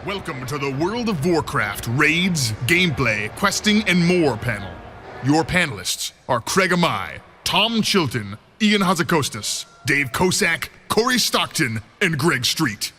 Welcome to the World of Warcraft raids, gameplay, questing, and more panel. Your panelists are Craig Amai, Tom Chilton, Ian Hazakostas, Dave Kosak, Corey Stockton, and Greg Street.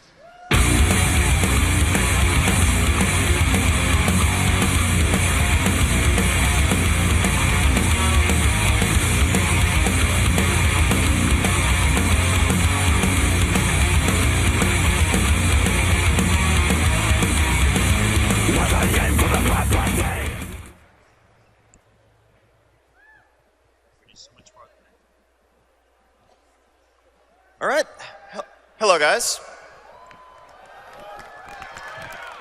All right. Hello, guys.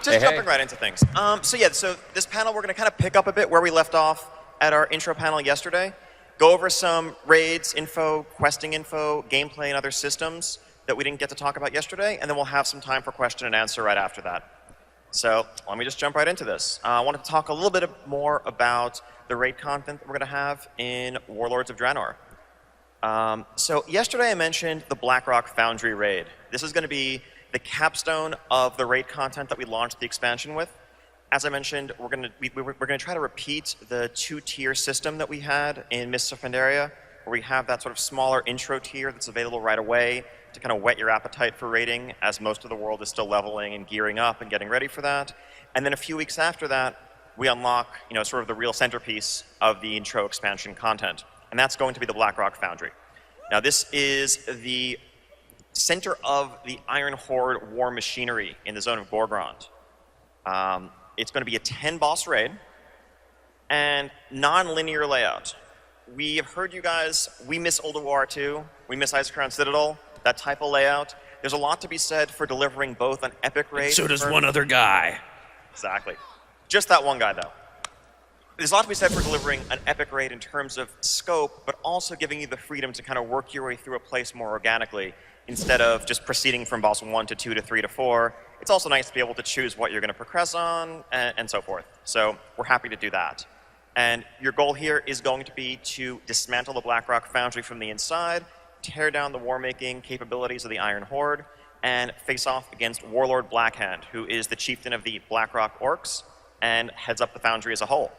Just jumping right into things. So this panel, we're going to kind of pick up a bit where we left off at our intro panel yesterday. Go over some raids info, questing info, gameplay, and other systems that we didn't get to talk about yesterday, and then we'll have some time for question and answer right after that. So let me just jump right into this. I wanted to talk a little bit more about the raid content that we're going to have in Warlords of Draenor. So yesterday I mentioned the Blackrock Foundry raid. This is going to be the capstone of the raid content that we launched the expansion with. As I mentioned, we're going to try to repeat the two-tier system that we had in Mists of Pandaria, where we have that sort of smaller intro tier that's available right away to kind of whet your appetite for raiding, as most of the world is still leveling and gearing up and getting ready for that. And then a few weeks after that, we unlock, sort of the real centerpiece of the intro expansion content. And that's going to be the Blackrock Foundry. Now, this is the center of the Iron Horde war machinery in the zone of Gorgrond. It's going to be a 10-boss raid and non-linear layout. We have heard you guys, we miss Ulduar 2, we miss Icecrown Citadel, that type of layout. There's a lot to be said for delivering both an epic raid. And so does one other guy. Exactly. Just that one guy, though. There's a lot to be said for delivering an epic raid in terms of scope, but also giving you the freedom to kind of work your way through a place more organically instead of just proceeding from boss 1 to 2 to 3 to 4. It's also nice to be able to choose what you're going to progress on and so forth. So we're happy to do that. And your goal here is going to be to dismantle the Blackrock Foundry from the inside, tear down the war-making capabilities of the Iron Horde, and face off against Warlord Blackhand, who is the chieftain of the Blackrock Orcs and heads up the Foundry as a whole.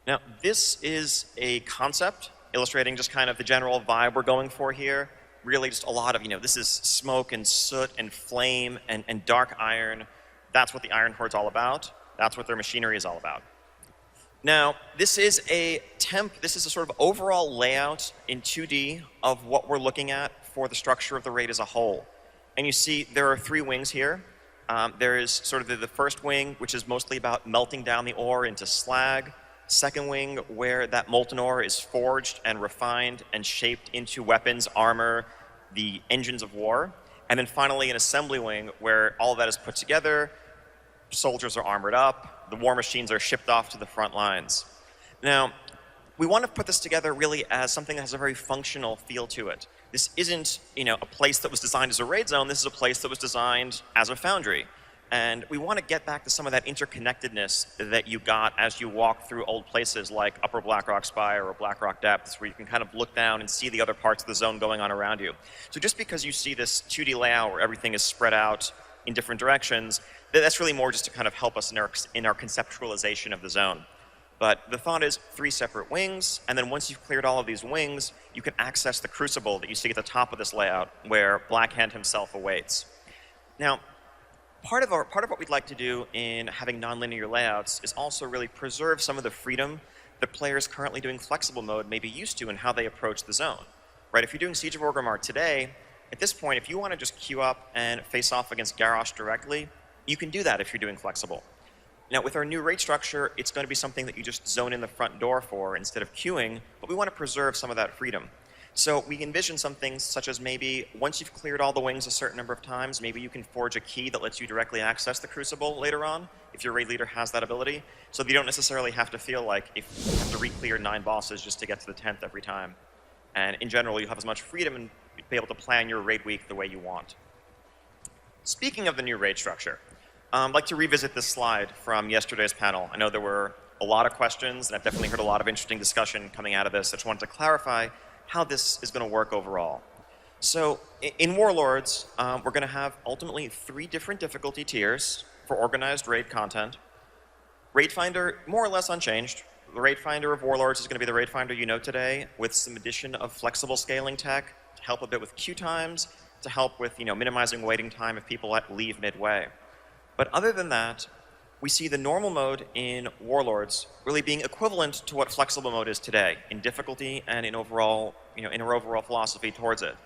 Now, this is a concept illustrating just kind of the general vibe we're going for here. Really just a lot of, this is smoke and soot and flame and dark iron. That's what the Iron Horde's all about. That's what their machinery is all about. Now, this is a sort of overall layout in 2D of what we're looking at for the structure of the raid as a whole. And you see there are 3 wings here. There is sort of the first wing, which is mostly about melting down the ore into slag. Second wing, where that molten ore is forged and refined and shaped into weapons, armor, the engines of war. And then finally an assembly wing, where all of that is put together, soldiers are armored up, the war machines are shipped off to the front lines. Now, we want to put this together really as something that has a very functional feel to it. This isn't, a place that was designed as a raid zone, this is a place that was designed as a foundry. And we want to get back to some of that interconnectedness that you got as you walk through old places like Upper Blackrock Spire or Blackrock Depths, where you can kind of look down and see the other parts of the zone going on around you. So just because you see this 2D layout where everything is spread out in different directions, that's really more just to kind of help us in our conceptualization of the zone. But the thought is 3 separate wings, and then once you've cleared all of these wings, you can access the crucible that you see at the top of this layout, where Blackhand himself awaits. Now, part of what we'd like to do in having non-linear layouts is also really preserve some of the freedom that players currently doing flexible mode may be used to in how they approach the zone. Right? If you're doing Siege of Orgrimmar today, at this point, if you want to just queue up and face off against Garrosh directly, you can do that if you're doing flexible. Now, with our new raid structure, it's going to be something that you just zone in the front door for instead of queuing, but we want to preserve some of that freedom. So we envision some things such as maybe once you've cleared all the wings a certain number of times, maybe you can forge a key that lets you directly access the Crucible later on, if your raid leader has that ability, so that you don't necessarily have to feel like if you have to re-clear 9 bosses just to get to the 10th every time. And in general, you have as much freedom and be able to plan your raid week the way you want. Speaking of the new raid structure, I'd like to revisit this slide from yesterday's panel. I know there were a lot of questions, and I've definitely heard a lot of interesting discussion coming out of this. I just wanted to clarify how this is going to work overall. So in Warlords, we're going to have ultimately 3 different difficulty tiers for organized raid content. Raid Finder, more or less unchanged. The Raid Finder of Warlords is going to be the Raid Finder you know today, with some addition of flexible scaling tech to help a bit with queue times, to help with minimizing waiting time if people leave midway. But other than that, we see the normal mode in Warlords really being equivalent to what flexible mode is today in difficulty and in overall, in our overall philosophy towards it.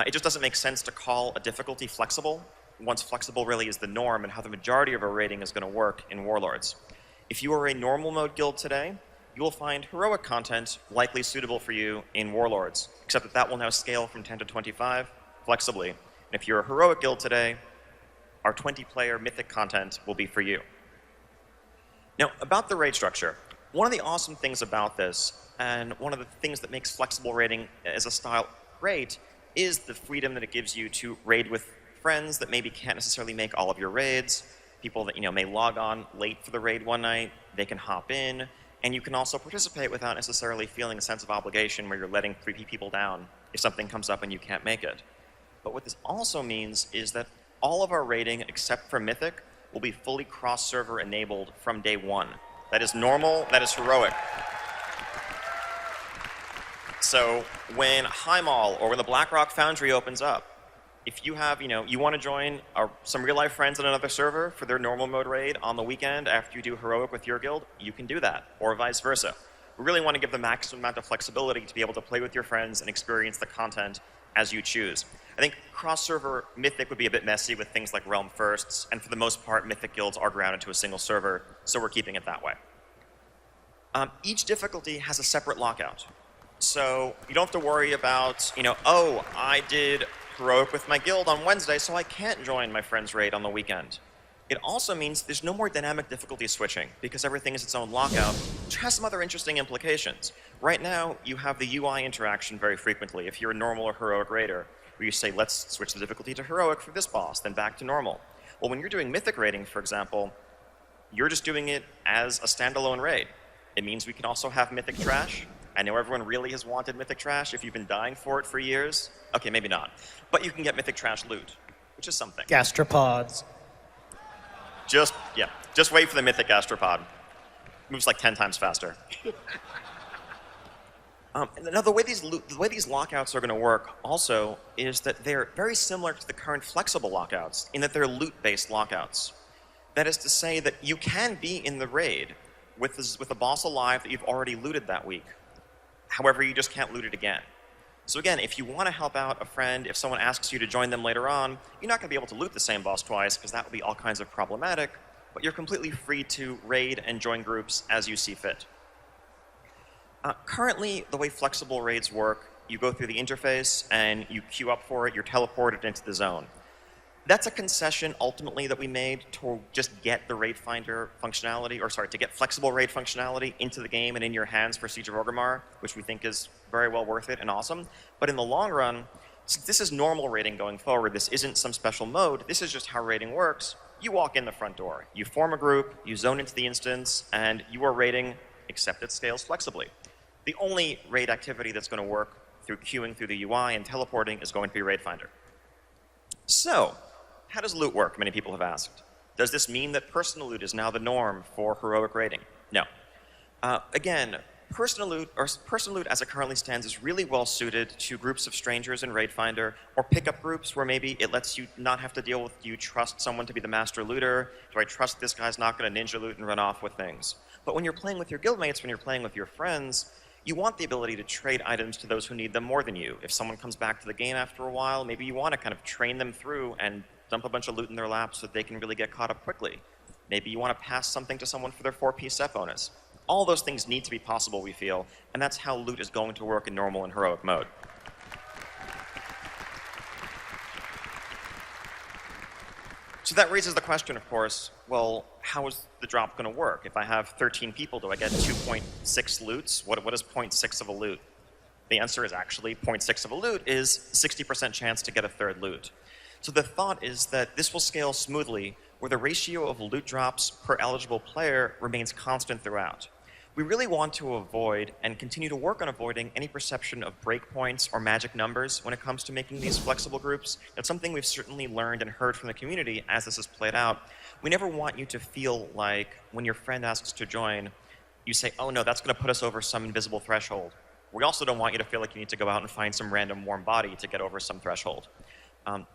It just doesn't make sense to call a difficulty flexible once flexible really is the norm and how the majority of our raiding is going to work in Warlords. If you are a normal mode guild today, you will find heroic content likely suitable for you in Warlords, except that that will now scale from 10 to 25 flexibly. And if you're a heroic guild today, our 20-player mythic content will be for you. Now, about the raid structure, one of the awesome things about this, and one of the things that makes flexible raiding as a style great, is the freedom that it gives you to raid with friends that maybe can't necessarily make all of your raids, people that may log on late for the raid one night, they can hop in, and you can also participate without necessarily feeling a sense of obligation where you're letting 3 people down if something comes up and you can't make it. But what this also means is that all of our raiding, except for Mythic, will be fully cross-server enabled from day 1. That is normal, that is heroic. So when Highmall or when the Blackrock Foundry opens up, if you have, you want to join some real-life friends on another server for their normal mode raid on the weekend after you do heroic with your guild, you can do that, or vice versa. We really want to give the maximum amount of flexibility to be able to play with your friends and experience the content as you choose. I think cross-server Mythic would be a bit messy with things like Realm Firsts, and for the most part, Mythic guilds are grounded to a single server, so we're keeping it that way. Each difficulty has a separate lockout. So you don't have to worry about, oh, I did heroic with my guild on Wednesday, so I can't join my friend's raid on the weekend. It also means there's no more dynamic difficulty switching, because everything is its own lockout, which has some other interesting implications. Right now, you have the UI interaction very frequently, if you're a normal or heroic raider, where you say, let's switch the difficulty to heroic for this boss, then back to normal. Well, when you're doing Mythic raiding, for example, you're just doing it as a standalone raid. It means we can also have Mythic Trash. I know everyone really has wanted Mythic Trash if you've been dying for it for years. Okay, maybe not. But you can get Mythic Trash loot, which is something. Gastropods. Just wait for the Mythic Gastropod. Moves like 10 times faster. Now, the way these lockouts are going to work also is that they're very similar to the current flexible lockouts in that they're loot-based lockouts. That is to say that you can be in the raid with a boss alive that you've already looted that week. However, you just can't loot it again. So again, if you want to help out a friend, if someone asks you to join them later on, you're not going to be able to loot the same boss twice, because that would be all kinds of problematic, but you're completely free to raid and join groups as you see fit. Currently, the way flexible raids work, you go through the interface and you queue up for it, you're teleported into the zone. That's a concession ultimately that we made to just get the raid finder functionality, to get flexible raid functionality into the game and in your hands for Siege of Orgrimmar, which we think is very well worth it and awesome. But in the long run, since this is normal raiding going forward, this isn't some special mode, this is just how raiding works. You walk in the front door, you form a group, you zone into the instance, and you are raiding, except it scales flexibly. The only raid activity that's going to work through queuing through the UI and teleporting is going to be Raid Finder. So, how does loot work, many people have asked? Does this mean that personal loot is now the norm for heroic raiding? No. Again, personal loot as it currently stands is really well suited to groups of strangers in Raid Finder, or pickup groups where maybe it lets you not have to deal with, do you trust someone to be the master looter? Do I trust this guy's not going to ninja loot and run off with things? But when you're playing with your guildmates, when you're playing with your friends, you want the ability to trade items to those who need them more than you. If someone comes back to the game after a while, maybe you want to kind of train them through and dump a bunch of loot in their laps so that they can really get caught up quickly. Maybe you want to pass something to someone for their 4-piece set bonus. All those things need to be possible, we feel, and that's how loot is going to work in normal and heroic mode. So that raises the question, of course, well, how is the drop going to work? If I have 13 people, do I get 2.6 loots? What is 0.6 of a loot? The answer is actually 0.6 of a loot is 60% chance to get a third loot. So the thought is that this will scale smoothly where the ratio of loot drops per eligible player remains constant throughout. We really want to avoid and continue to work on avoiding any perception of breakpoints or magic numbers when it comes to making these flexible groups. That's something we've certainly learned and heard from the community as this has played out. We never want you to feel like when your friend asks to join, you say, oh no, that's going to put us over some invisible threshold. We also don't want you to feel like you need to go out and find some random warm body to get over some threshold. In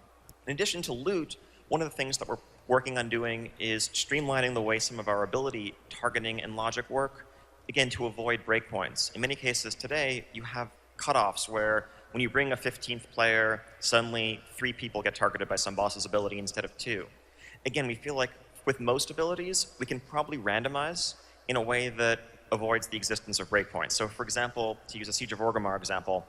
addition to loot, one of the things that we're working on doing is streamlining the way some of our ability targeting and logic work, again, to avoid breakpoints. In many cases today, you have cutoffs where when you bring a 15th player, suddenly 3 people get targeted by some boss's ability instead of 2. Again, we feel like with most abilities, we can probably randomize in a way that avoids the existence of breakpoints. So for example, to use a Siege of Orgrimmar example,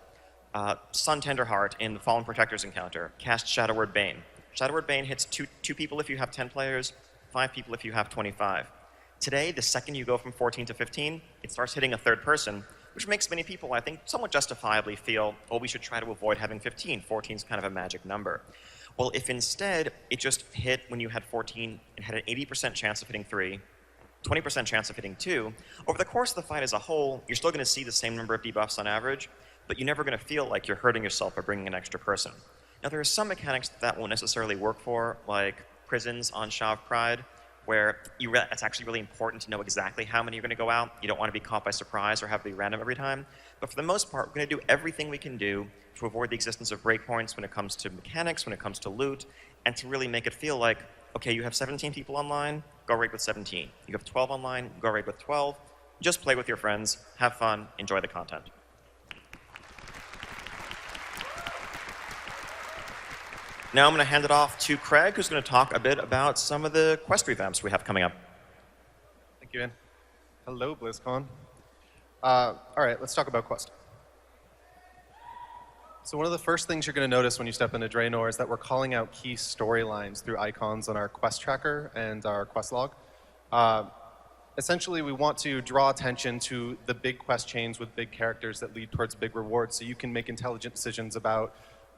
Sun Tenderheart in the Fallen Protectors encounter casts Shadow Word Bane. Shadow Word Bane hits two people if you have 10 players, 5 people if you have 25. Today, the second you go from 14 to 15, it starts hitting a third person, which makes many people, I think, somewhat justifiably feel, oh, we should try to avoid having 15. 14 is kind of a magic number. Well, if instead it just hit when you had 14 and had an 80% chance of hitting 3, 20% chance of hitting 2, over the course of the fight as a whole, you're still going to see the same number of debuffs on average, but you're never going to feel like you're hurting yourself by bringing an extra person. Now, there are some mechanics that won't necessarily work for, like prisons on Shaw of Pride, where it's actually really important to know exactly how many you're going to go out. You don't want to be caught by surprise or have to be random every time. But for the most part, we're going to do everything we can do to avoid the existence of breakpoints when it comes to mechanics, when it comes to loot, and to really make it feel like, okay, you have 17 people online, go raid with 17. You have 12 online, go raid with 12. Just play with your friends, have fun, enjoy the content. Now I'm going to hand it off to Craig, who's going to talk a bit about some of the quest revamps we have coming up. Thank you, Ian. Hello, BlizzCon. All right, let's talk about questing. So one of the first things you're going to notice when you step into Draenor is that we're calling out key storylines through icons on our quest tracker and our quest log. Essentially, we want to draw attention to the big quest chains with big characters that lead towards big rewards, so you can make intelligent decisions about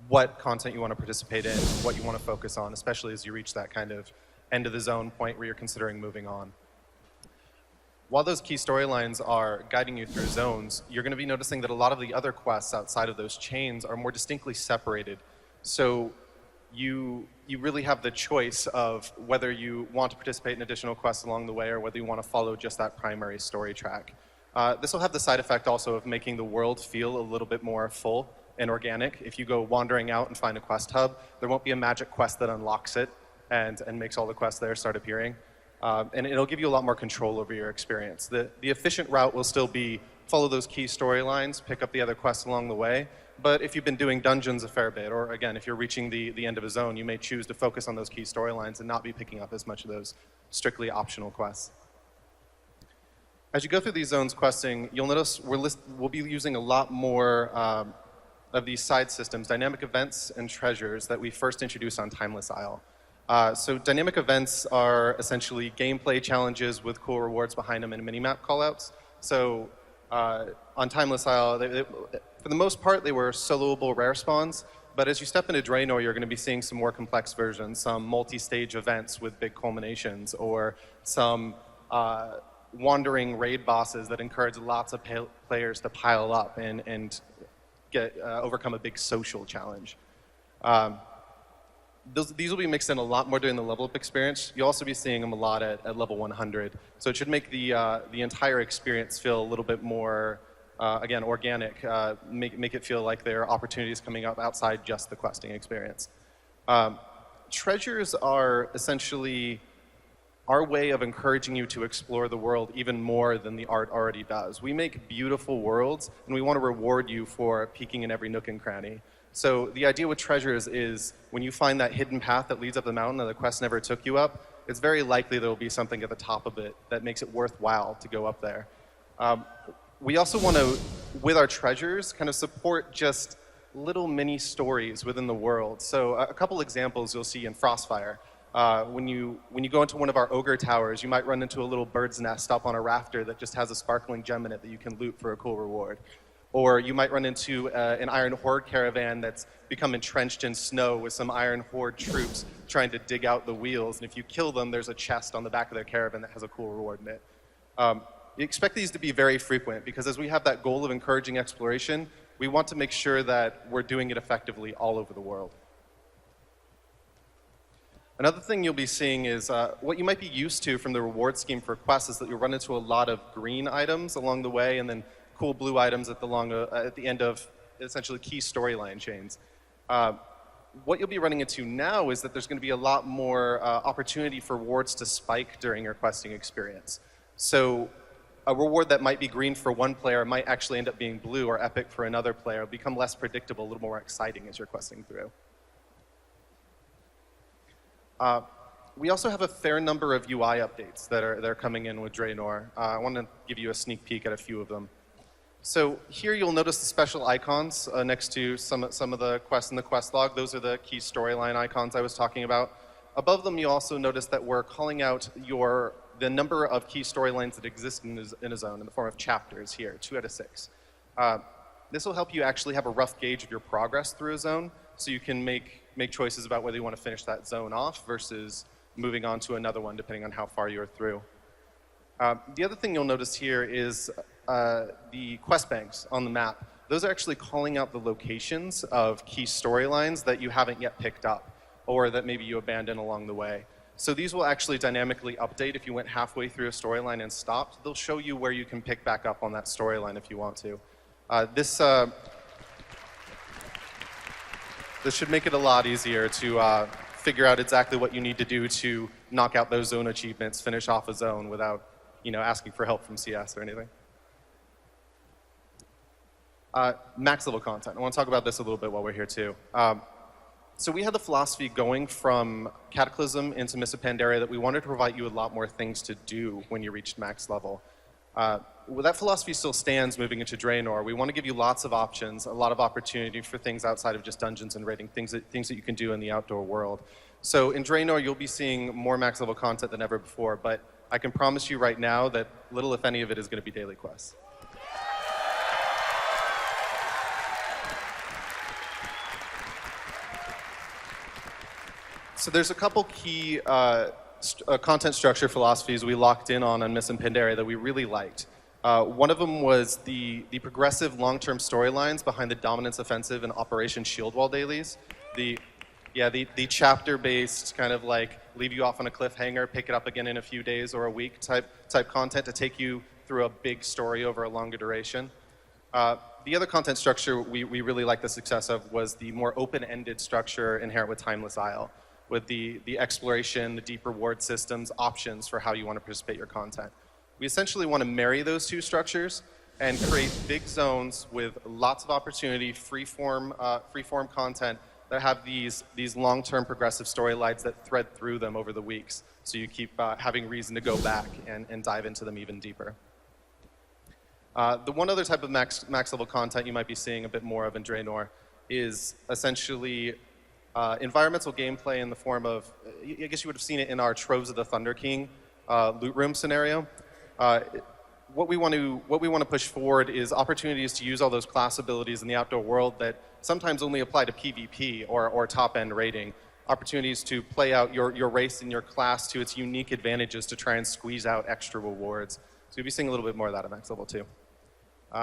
what content you want to participate in, what you want to focus on, especially as you reach that kind of end of the zone point where you're considering moving on. While those key storylines are guiding you through zones, you're going to be noticing that a lot of the other quests outside of those chains are more distinctly separated. So you really have the choice of whether you want to participate in additional quests along the way or whether you want to follow just that primary story track. This will have the side effect also of making the world feel a little bit more full and organic. If you go wandering out and find a quest hub, there won't be a magic quest that unlocks it and makes all the quests there start appearing. And it'll give you a lot more control over your experience. The efficient route will still be follow those key storylines, pick up the other quests along the way. But if you've been doing dungeons a fair bit, or again, if you're reaching the end of a zone, you may choose to focus on those key storylines and not be picking up as much of those strictly optional quests. As you go through these zones questing, you'll notice we'll be using a lot more of these side systems, dynamic events and treasures that we first introduced on Timeless Isle. So dynamic events are essentially gameplay challenges with cool rewards behind them and minimap callouts. So on Timeless Isle, for the most part, they were soloable rare spawns, but as you step into Draenor, you're going to be seeing some more complex versions, some multi-stage events with big culminations, or some wandering raid bosses that encourage lots of players to pile up and overcome a big social challenge. These will be mixed in a lot more during the level up experience. You'll also be seeing them a lot at level 100. So it should make the entire experience feel a little bit more, again, organic, make it feel like there are opportunities coming up outside just the questing experience. Treasures are essentially our way of encouraging you to explore the world even more than the art already does. We make beautiful worlds, and we want to reward you for peeking in every nook and cranny. So the idea with treasures is when you find that hidden path that leads up the mountain that the quest never took you up, it's very likely there will be something at the top of it that makes it worthwhile to go up there. We also want to, with our treasures, kind of support just little mini stories within the world. So a couple examples you'll see in Frostfire. When you go into one of our ogre towers, you might run into a little bird's nest up on a rafter that just has a sparkling gem in it that you can loot for a cool reward. Or you might run into an Iron Horde caravan that's become entrenched in snow with some Iron Horde troops trying to dig out the wheels. And if you kill them, there's a chest on the back of their caravan that has a cool reward in it. expect these to be very frequent, because as we have that goal of encouraging exploration, we want to make sure that we're doing it effectively all over the world. Another thing you'll be seeing is what you might be used to from the reward scheme for quests is that you'll run into a lot of green items along the way and then cool blue items at the end of essentially key storyline chains. What you'll be running into now is that there's going to be a lot more opportunity for rewards to spike during your questing experience. So a reward that might be green for one player might actually end up being blue or epic for another player. It'll become less predictable, a little more exciting as you're questing through. We also have a fair number of UI updates that are coming in with Draenor. I want to give you a sneak peek at a few of them. So here you'll notice the special icons next to some of the quests in the quest log. Those are the key storyline icons I was talking about. Above them, you also notice that we're calling out the number of key storylines that exist in a zone in the form of chapters here, 2 out of 6. This will help you actually have a rough gauge of your progress through a zone, so you can make choices about whether you want to finish that zone off versus moving on to another one, depending on how far you're through. The other thing you'll notice here is the quest banks on the map. Those are actually calling out the locations of key storylines that you haven't yet picked up, or that maybe you abandoned along the way. So these will actually dynamically update if you went halfway through a storyline and stopped. They'll show you where you can pick back up on that storyline if you want to. This should make it a lot easier to figure out exactly what you need to do to knock out those zone achievements, finish off a zone without asking for help from CS or anything. Max level content. I want to talk about this a little bit while we're here too. So we had the philosophy going from Cataclysm into Mists of Pandaria that we wanted to provide you a lot more things to do when you reached max level. Well, that philosophy still stands moving into Draenor. We want to give you lots of options, a lot of opportunity for things outside of just dungeons and raiding, things that you can do in the outdoor world. So in Draenor, you'll be seeing more max level content than ever before, but I can promise you right now that little, if any, of it is going to be daily quests. So there's a couple key content structure philosophies we locked in on Mists of Pandaria that we really liked. One of them was the progressive long-term storylines behind the Dominance Offensive and Operation Shield Wall dailies. The chapter-based kind of like leave you off on a cliffhanger, pick it up again in a few days or a week type content to take you through a big story over a longer duration. The other content structure we really liked the success of was the more open-ended structure inherent with Timeless Isle, with the exploration, the deep reward systems, options for how you want to participate your content. We essentially want to marry those two structures and create big zones with lots of opportunity, free-form content that have these long-term progressive storylines that thread through them over the weeks, so you keep having reason to go back and dive into them even deeper. The one other type of max level content you might be seeing a bit more of in Draenor is essentially environmental gameplay in the form of, I guess you would have seen it in our Troves of the Thunder King loot room scenario. What we want to push forward is opportunities to use all those class abilities in the outdoor world that sometimes only apply to PvP or top-end raiding. Opportunities to play out your race and your class to its unique advantages to try and squeeze out extra rewards. So you'll be seeing a little bit more of that at max level too.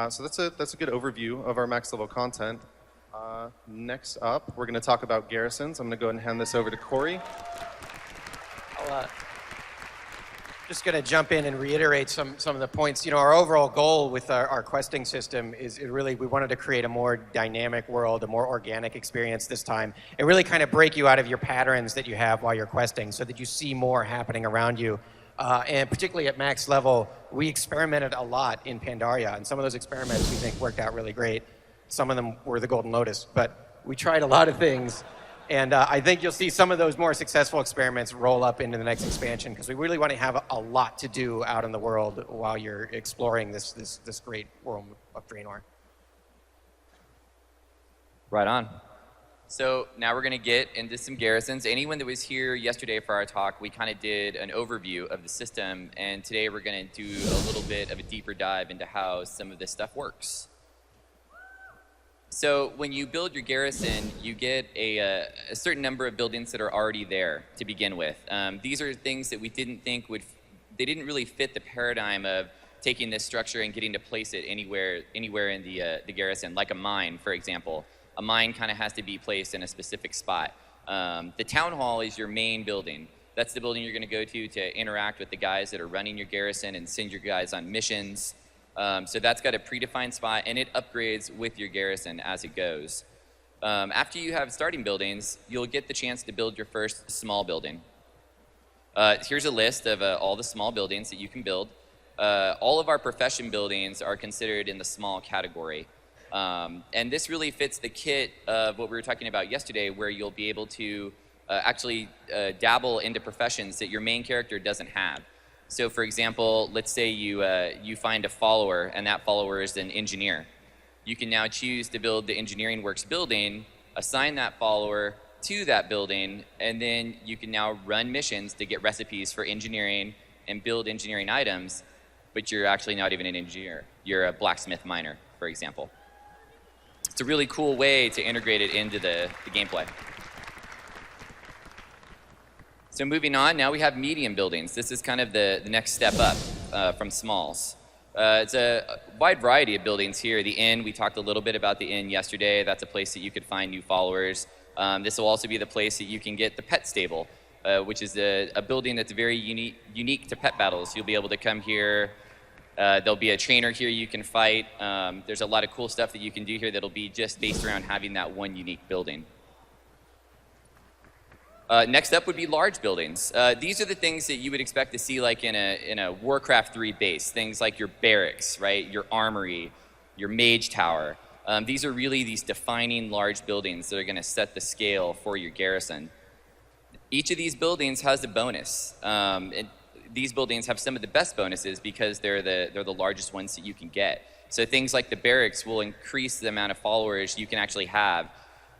So that's a good overview of our max level content. Next up, we're going to talk about garrisons. I'm going to go ahead and hand this over to Corey. Just going to jump in and reiterate some of the points. Our overall goal with our questing system is we wanted to create a more dynamic world, a more organic experience this time, and really kind of break you out of your patterns that you have while you're questing so that you see more happening around you. And particularly at max level, we experimented a lot in Pandaria, and some of those experiments we think worked out really great. Some of them were the Golden Lotus, but we tried a lot of things. And I think you'll see some of those more successful experiments roll up into the next expansion, because we really want to have a lot to do out in the world while you're exploring this great world of Draenor. Right on. So now we're going to get into some garrisons. Anyone that was here yesterday for our talk, we kind of did an overview of the system, and today we're going to do a little bit of a deeper dive into how some of this stuff works. So when you build your garrison, you get a certain number of buildings that are already there to begin with. These are things that we didn't think they didn't really fit the paradigm of taking this structure and getting to place it anywhere in the garrison, like a mine, for example. A mine kind of has to be placed in a specific spot. The town hall is your main building. That's the building you're going to go to interact with the guys that are running your garrison and send your guys on missions. So that's got a predefined spot, and it upgrades with your garrison as it goes. After you have starting buildings, you'll get the chance to build your first small building. Here's a list of all the small buildings that you can build. All of our profession buildings are considered in the small category. And this really fits the kit of what we were talking about yesterday, where you'll be able to actually dabble into professions that your main character doesn't have. So for example, let's say you find a follower, and that follower is an engineer. You can now choose to build the Engineering Works building, assign that follower to that building, and then you can now run missions to get recipes for engineering and build engineering items, but you're actually not even an engineer. You're a blacksmith miner, for example. It's a really cool way to integrate it into the gameplay. So moving on, now we have medium buildings. This is kind of the next step up from smalls. It's a wide variety of buildings here. The inn, we talked a little bit about the inn yesterday. That's a place that you could find new followers. This will also be the place that you can get the pet stable, which is a building that's very unique to pet battles. You'll be able to come here. There'll be a trainer here you can fight. There's a lot of cool stuff that you can do here that'll be just based around having that one unique building. Next up would be large buildings. These are the things that you would expect to see like in a Warcraft 3 base. Things like your barracks, right? Your armory, your mage tower. These are really these defining large buildings that are going to set the scale for your garrison. Each of these buildings has a bonus. These buildings have some of the best bonuses because they're the largest ones that you can get. So things like the barracks will increase the amount of followers you can actually have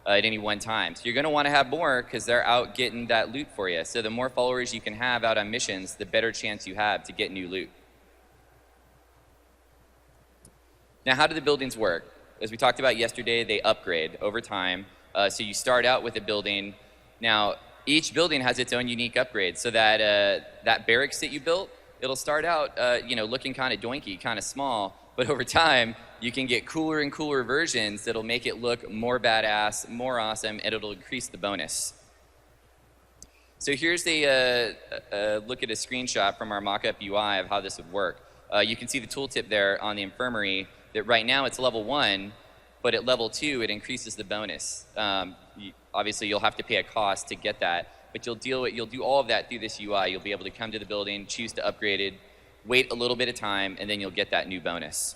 at any one time. So you're going to want to have more because they're out getting that loot for you. So the more followers you can have out on missions, the better chance you have to get new loot. Now, how do the buildings work? As we talked about yesterday, they upgrade over time. So you start out with a building. Now, each building has its own unique upgrade. So that barracks that you built, it'll start out looking kind of doinky, kind of small. But over time, you can get cooler and cooler versions that'll make it look more badass, more awesome, and it'll increase the bonus. So here's a look at a screenshot from our mock-up UI of how this would work. You can see the tooltip there on the infirmary that right now it's level 1, but at level 2 it increases the bonus. Obviously you'll have to pay a cost to get that, but you'll do all of that through this UI. You'll be able to come to the building, choose to upgrade it, wait a little bit of time, and then you'll get that new bonus.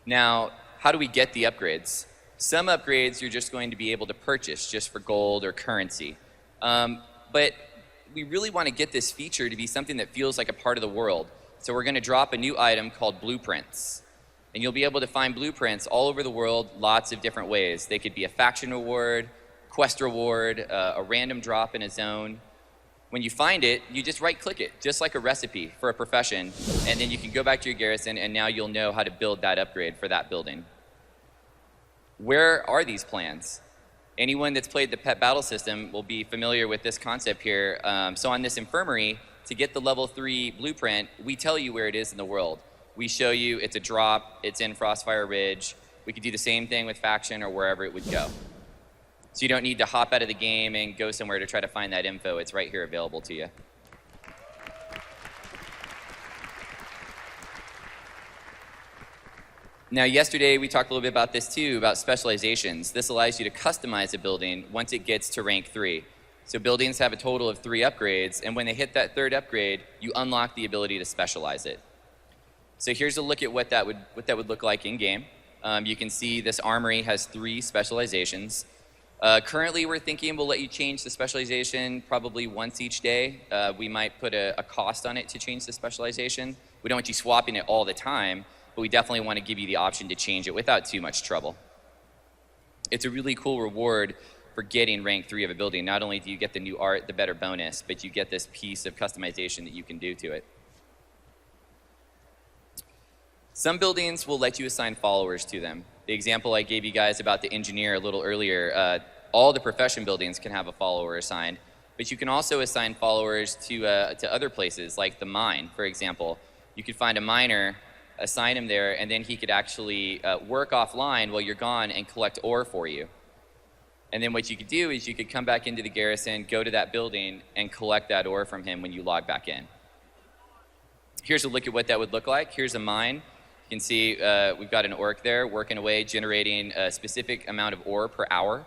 Now, how do we get the upgrades? Some upgrades you're just going to be able to purchase just for gold or currency. But we really want to get this feature to be something that feels like a part of the world. So we're going to drop a new item called blueprints. And you'll be able to find blueprints all over the world, lots of different ways. They could be a faction reward, quest reward, a random drop in a zone. When you find it, you just right-click it, just like a recipe for a profession, and then you can go back to your garrison, and now you'll know how to build that upgrade for that building. Where are these plans? Anyone that's played the pet battle system will be familiar with this concept here. So on this infirmary, to get the level 3 blueprint, we tell you where it is in the world. We show you it's a drop, it's in Frostfire Ridge. We could do the same thing with faction or wherever it would go. So you don't need to hop out of the game and go somewhere to try to find that info. It's right here available to you. Now, yesterday we talked a little bit about this too, about specializations. This allows you to customize a building once it gets to rank 3. So buildings have a total of 3 upgrades, and when they hit that 3rd upgrade, you unlock the ability to specialize it. So here's a look at what that would look like in game. You can see this armory has 3 specializations. Currently, we're thinking we'll let you change the specialization probably once each day. We might put a cost on it to change the specialization. We don't want you swapping it all the time, but we definitely want to give you the option to change it without too much trouble. It's a really cool reward for getting rank 3 of a building. Not only do you get the new art, the better bonus, but you get this piece of customization that you can do to it. Some buildings will let you assign followers to them. The example I gave you guys about the engineer a little earlier, all the profession buildings can have a follower assigned, but you can also assign followers to other places, like the mine, for example. You could find a miner, assign him there, and then he could actually work offline while you're gone and collect ore for you. And then what you could do is you could come back into the garrison, go to that building, and collect that ore from him when you log back in. Here's a look at what that would look like. Here's a mine. You can see we've got an orc there working away, generating a specific amount of ore per hour.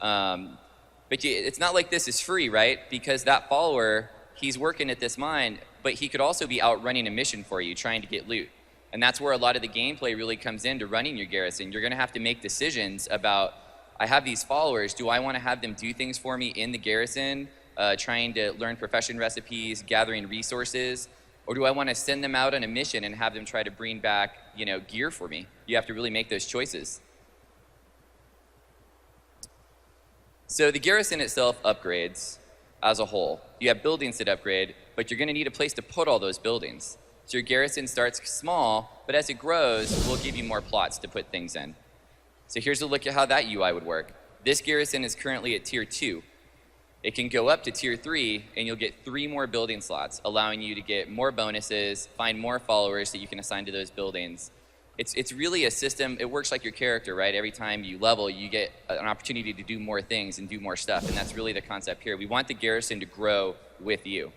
But it's not like this is free, right? Because that follower, he's working at this mine, but he could also be out running a mission for you, trying to get loot. And that's where a lot of the gameplay really comes into running your garrison. You're going to have to make decisions about, I have these followers, do I want to have them do things for me in the garrison, trying to learn profession recipes, gathering resources, or do I want to send them out on a mission and have them try to bring back, gear for me? You have to really make those choices. So the garrison itself upgrades as a whole. You have buildings that upgrade, but you're going to need a place to put all those buildings. So your garrison starts small, but as it grows, we'll give you more plots to put things in. So here's a look at how that UI would work. This garrison is currently at tier 2. It can go up to tier 3, and you'll get 3 more building slots, allowing you to get more bonuses, find more followers that you can assign to those buildings. It's really a system. It works like your character, right? Every time you level, you get an opportunity to do more things and do more stuff, and that's really the concept here. We want the garrison to grow with you.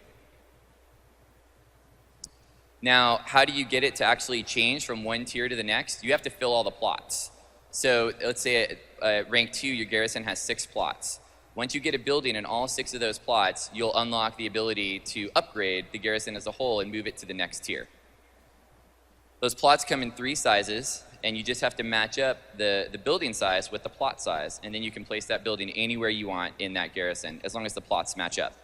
Now, how do you get it to actually change from one tier to the next? You have to fill all the plots. So let's say at rank 2, your garrison has 6 plots. Once you get a building in all 6 of those plots, you'll unlock the ability to upgrade the garrison as a whole and move it to the next tier. Those plots come in 3 sizes, and you just have to match up the building size with the plot size, and then you can place that building anywhere you want in that garrison, as long as the plots match up.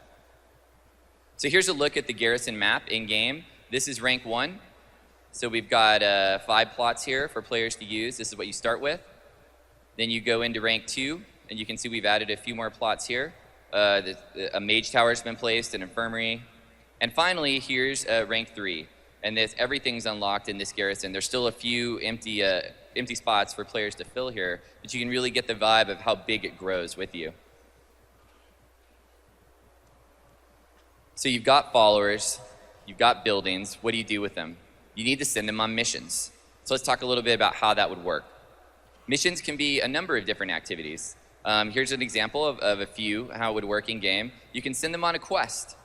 So here's a look at the garrison map in-game. This is rank 1. So we've got 5 plots here for players to use. This is what you start with. Then you go into rank 2, and you can see we've added a few more plots here. A mage tower has been placed, an infirmary. And finally, here's rank 3. And everything's unlocked in this garrison. There's still a few empty spots for players to fill here, but you can really get the vibe of how big it grows with you. So you've got followers, you've got buildings. What do you do with them? You need to send them on missions. So let's talk a little bit about how that would work. Missions can be a number of different activities. Here's an example of a few, how it would work in game. You can send them on a quest.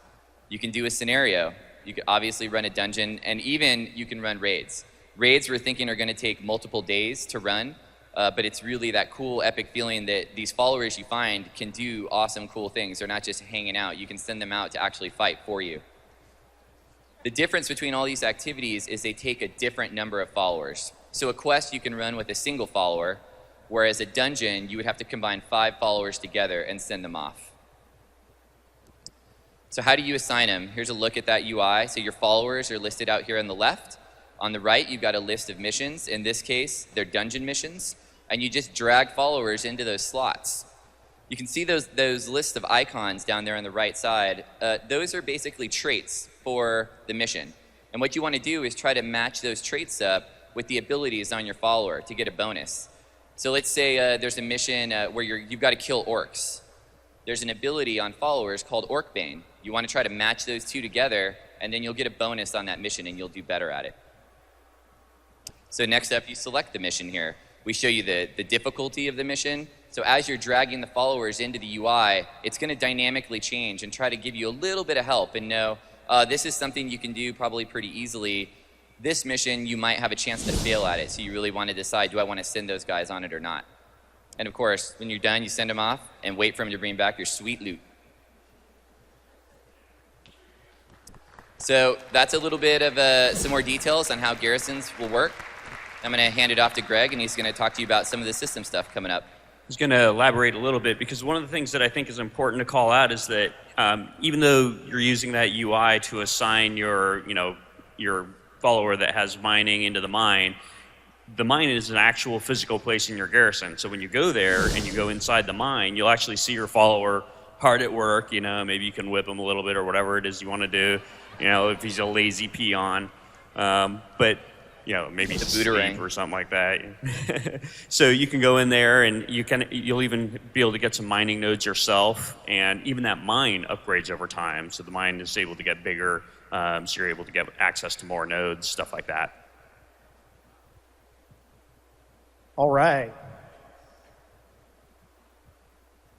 You can do a scenario. You could obviously run a dungeon, and even you can run raids. Raids we're thinking are going to take multiple days to run, but it's really that cool, epic feeling that these followers you find can do awesome, cool things. They're not just hanging out. You can send them out to actually fight for you. The difference between all these activities is they take a different number of followers. So a quest you can run with a single follower, whereas a dungeon, you would have to combine 5 followers together and send them off. So how do you assign them? Here's a look at that UI. So your followers are listed out here on the left. On the right, you've got a list of missions. In this case, they're dungeon missions. And you just drag followers into those slots. You can see those lists of icons down there on the right side. Those are basically traits for the mission. And what you want to do is try to match those traits up with the abilities on your follower to get a bonus. So let's say there's a mission where you've got to kill orcs. There's an ability on followers called Orc Bane. You want to try to match those 2 together, and then you'll get a bonus on that mission, and you'll do better at it. So next up, you select the mission here. We show you the difficulty of the mission. So as you're dragging the followers into the UI, it's going to dynamically change and try to give you a little bit of help and know this is something you can do probably pretty easily. This mission, you might have a chance to fail at it, so you really want to decide, do I want to send those guys on it or not? And of course, when you're done, you send them off and wait for them to bring back your sweet loot. So that's a little bit of some more details on how garrisons will work. I'm going to hand it off to Greg, and he's going to talk to you about some of the system stuff coming up. I was going to elaborate a little bit, because one of the things that I think is important to call out is that even though you're using that UI to assign your follower that has mining into the mine is an actual physical place in your garrison. So when you go there and you go inside the mine, you'll actually see your follower hard at work. Maybe you can whip him a little bit or whatever it is you want to do. If he's a lazy peon, but maybe the booterang or something like that. So you can go in there, and you'll even be able to get some mining nodes yourself, and even that mine upgrades over time. So the mine is able to get bigger so you're able to get access to more nodes, stuff like that. All right.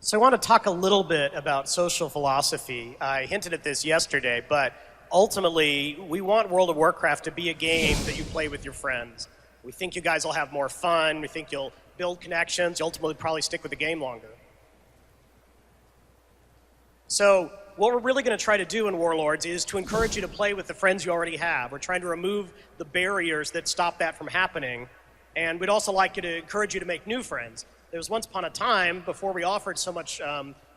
So I want to talk a little bit about social philosophy. I hinted at this yesterday, but ultimately, we want World of Warcraft to be a game that you play with your friends. We think you guys will have more fun. We think you'll build connections. You'll ultimately probably stick with the game longer. So what we're really going to try to do in Warlords is to encourage you to play with the friends you already have. We're trying to remove the barriers that stop that from happening. And we'd also like you to encourage you to make new friends. There was once upon a time, before we offered so much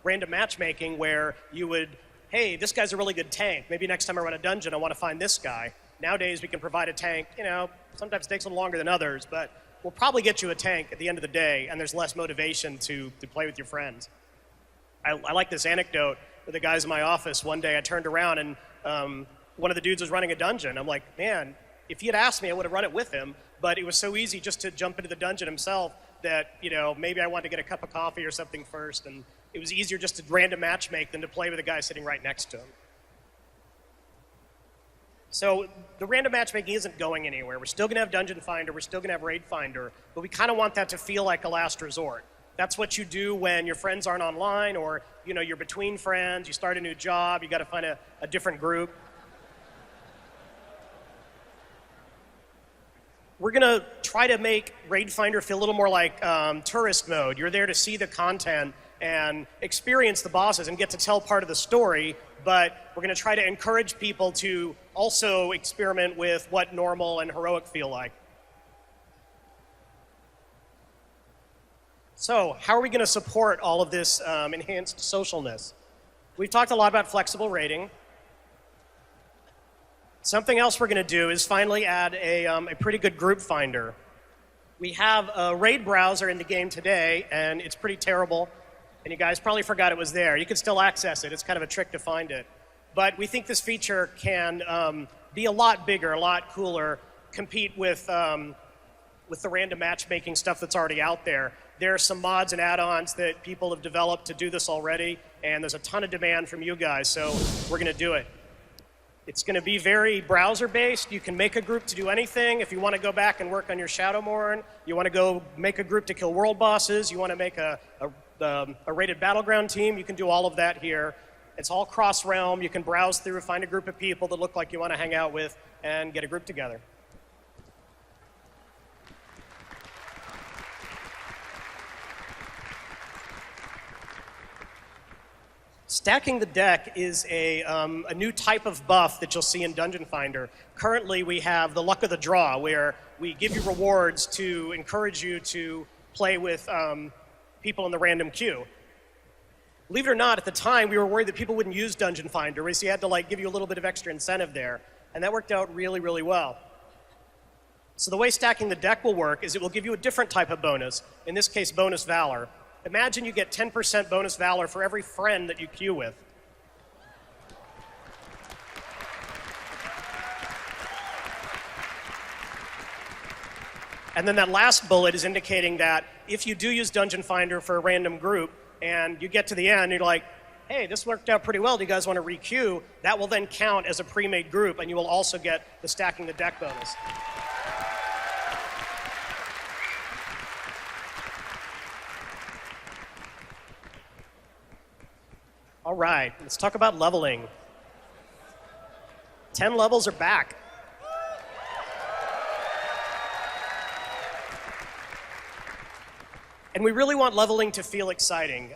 random matchmaking, where you would, hey, this guy's a really good tank. Maybe next time I run a dungeon, I want to find this guy. Nowadays, we can provide a tank, sometimes it takes a little longer than others, but we'll probably get you a tank at the end of the day, and there's less motivation to play with your friends. I like this anecdote with the guys in my office. One day I turned around, and one of the dudes was running a dungeon. I'm like, man, if he had asked me, I would have run it with him, but it was so easy just to jump into the dungeon himself that, maybe I wanted to get a cup of coffee or something first, and it was easier just to random matchmake than to play with a guy sitting right next to him. So the random matchmaking isn't going anywhere. We're still going to have Dungeon Finder, we're still going to have Raid Finder, but we kind of want that to feel like a last resort. That's what you do when your friends aren't online, or you're between friends, you start a new job, you got to find a different group. We're going to try to make Raid Finder feel a little more like tourist mode. You're there to see the content and experience the bosses and get to tell part of the story, but we're going to try to encourage people to also experiment with what normal and heroic feel like. So how are we going to support all of this enhanced socialness? We've talked a lot about flexible rating. Something else we're going to do is finally add a pretty good group finder. We have a raid browser in the game today, and it's pretty terrible. And you guys probably forgot it was there. You can still access it. It's kind of a trick to find it. But we think this feature can be a lot bigger, a lot cooler, compete with the random matchmaking stuff that's already out there. There are some mods and add-ons that people have developed to do this already, and there's a ton of demand from you guys, so we're going to do it. It's going to be very browser-based. You can make a group to do anything. If you want to go back and work on your Shadowmourne, you want to go make a group to kill world bosses, you want to make a rated battleground team, you can do all of that here. It's all cross-realm. You can browse through, find a group of people that look like you want to hang out with, and get a group together. Stacking the deck is a new type of buff that you'll see in Dungeon Finder. Currently, we have the luck of the draw, where we give you rewards to encourage you to play with people in the random queue. Believe it or not, at the time, we were worried that people wouldn't use Dungeon Finder, so you had to give you a little bit of extra incentive there, and that worked out really, really well. So the way stacking the deck will work is it will give you a different type of bonus, in this case, bonus Valor. Imagine you get 10% bonus Valor for every friend that you queue with. And then that last bullet is indicating that if you do use Dungeon Finder for a random group, and you get to the end, you're like, hey, this worked out pretty well, do you guys want to re-queue? That will then count as a pre-made group, and you will also get the stacking the deck bonus. All right, let's talk about leveling. 10 levels are back. And we really want leveling to feel exciting.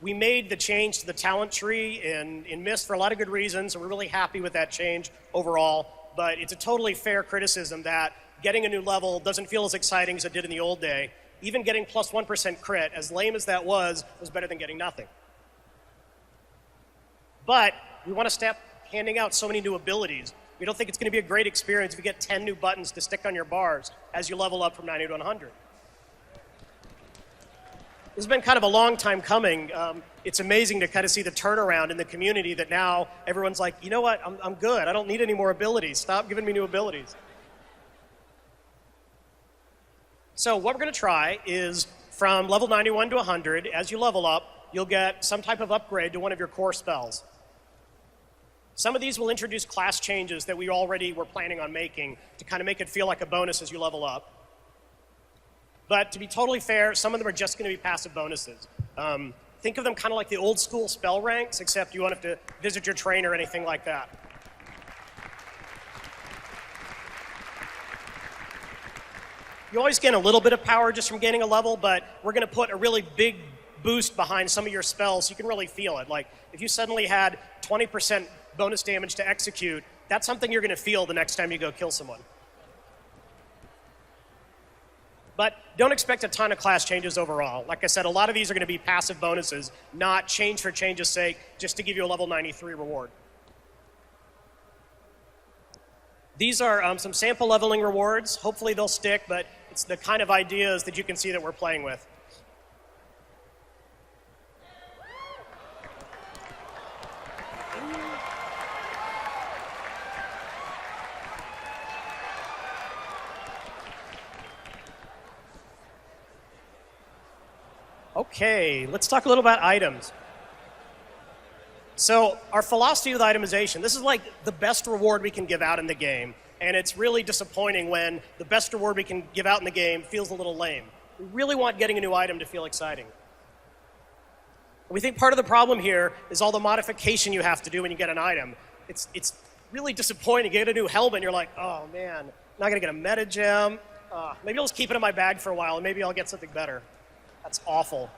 We made the change to the talent tree in Mist for a lot of good reasons, and we're really happy with that change overall. But it's a totally fair criticism that getting a new level doesn't feel as exciting as it did in the old day. Even getting plus 1% crit, as lame as that was better than getting nothing. But we want to stop handing out so many new abilities. We don't think it's going to be a great experience if you get 10 new buttons to stick on your bars as you level up from 90 to 100. This has been kind of a long time coming. It's amazing to kind of see the turnaround in the community that now everyone's like, you know what, I'm good. I don't need any more abilities. Stop giving me new abilities. So what we're going to try is from level 91 to 100, as you level up, you'll get some type of upgrade to one of your core spells. Some of these will introduce class changes that we already were planning on making to kind of make it feel like a bonus as you level up. But to be totally fair, some of them are just going to be passive bonuses. Think of them kind of like the old school spell ranks, except you won't have to visit your trainer or anything like that. You always gain a little bit of power just from gaining a level, but we're going to put a really big boost behind some of your spells so you can really feel it. Like if you suddenly had 20% bonus damage to execute, that's something you're going to feel the next time you go kill someone. But don't expect a ton of class changes overall. Like I said, a lot of these are going to be passive bonuses, not change for change's sake, just to give you a level 93 reward. These are some sample leveling rewards. Hopefully they'll stick, but it's the kind of ideas that you can see that we're playing with. Okay, let's talk a little about items. So our philosophy with itemization, this is like the best reward we can give out in the game, and it's really disappointing when the best reward we can give out in the game feels a little lame. We really want getting a new item to feel exciting. We think part of the problem here is all the modification you have to do when you get an item. It's really disappointing. You get a new helmet and you're like, oh man, I'm not gonna get a meta gem. Maybe I'll just keep it in my bag for a while and maybe I'll get something better. That's awful.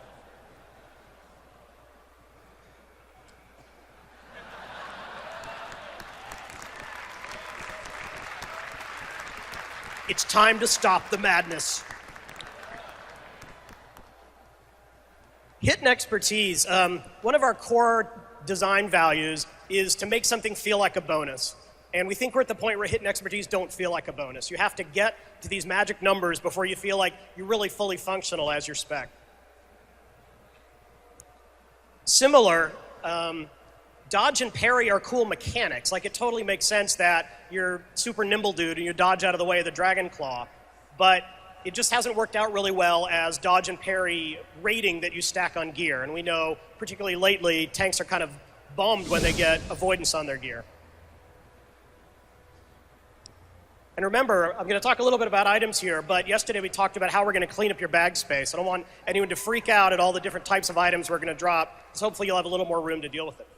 It's time to stop the madness. Hidden expertise. One of our core design values is to make something feel like a bonus. And we think we're at the point where hidden expertise don't feel like a bonus. You have to get to these magic numbers before you feel like you're really fully functional as your spec. Similar, dodge and parry are cool mechanics. Like it totally makes sense that you're super nimble dude and you dodge out of the way of the dragon claw. But it just hasn't worked out really well as dodge and parry rating that you stack on gear. And we know, particularly lately, tanks are kind of bummed when they get avoidance on their gear. And remember, I'm going to talk a little bit about items here, but yesterday we talked about how we're going to clean up your bag space. I don't want anyone to freak out at all the different types of items we're going to drop, so hopefully you'll have a little more room to deal with it.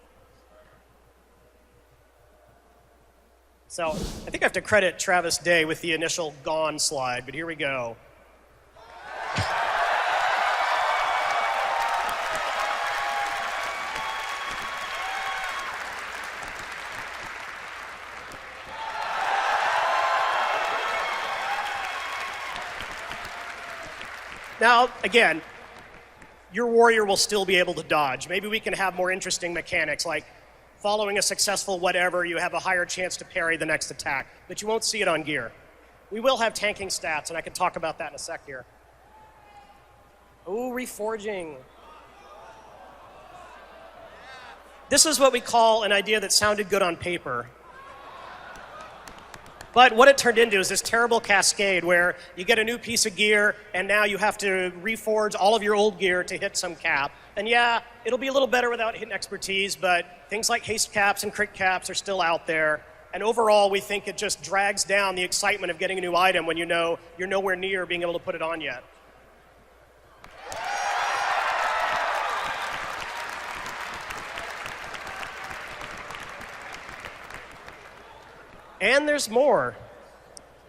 So I think I have to credit Travis Day with the initial gone slide, but here we go. Now, again, your warrior will still be able to dodge. Maybe we can have more interesting mechanics, like following a successful whatever, you have a higher chance to parry the next attack, but you won't see it on gear. We will have tanking stats, and I can talk about that in a sec here. Ooh, reforging. This is what we call an idea that sounded good on paper. But what it turned into is this terrible cascade where you get a new piece of gear and now you have to reforge all of your old gear to hit some cap. And yeah, it'll be a little better without hidden expertise, but things like haste caps and crit caps are still out there. And overall, we think it just drags down the excitement of getting a new item when you know you're nowhere near being able to put it on yet. And there's more.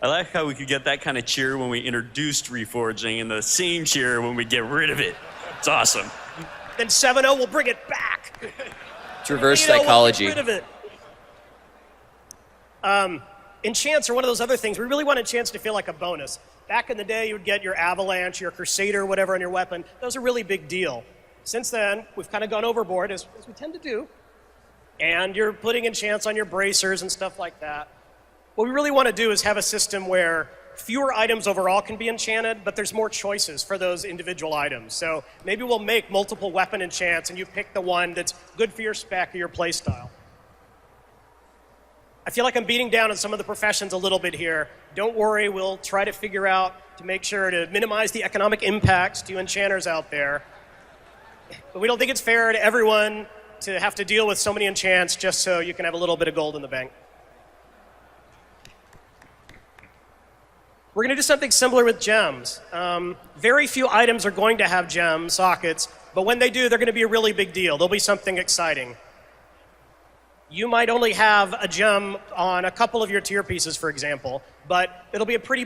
I like how we could get that kind of cheer when we introduced reforging and the same cheer when we get rid of it. It's awesome. Then 7.0 will bring it back. It's reverse psychology. We'll get rid of it. Enchants are one of those other things. We really want enchants to feel like a bonus. Back in the day, you would get your avalanche, your crusader, whatever on your weapon. Those are a really big deal. Since then, we've kind of gone overboard, as we tend to do. And you're putting enchants on your bracers and stuff like that. What we really want to do is have a system where fewer items overall can be enchanted, but there's more choices for those individual items. So maybe we'll make multiple weapon enchants and you pick the one that's good for your spec or your playstyle. I feel like I'm beating down on some of the professions a little bit here. Don't worry, we'll try to figure out to make sure to minimize the economic impacts to enchanters out there. But we don't think it's fair to everyone to have to deal with so many enchants just so you can have a little bit of gold in the bank. We're going to do something similar with gems. Very few items are going to have gem sockets, but when they do, they're going to be a really big deal. They'll be something exciting. You might only have a gem on a couple of your tier pieces, for example, but it'll be a pretty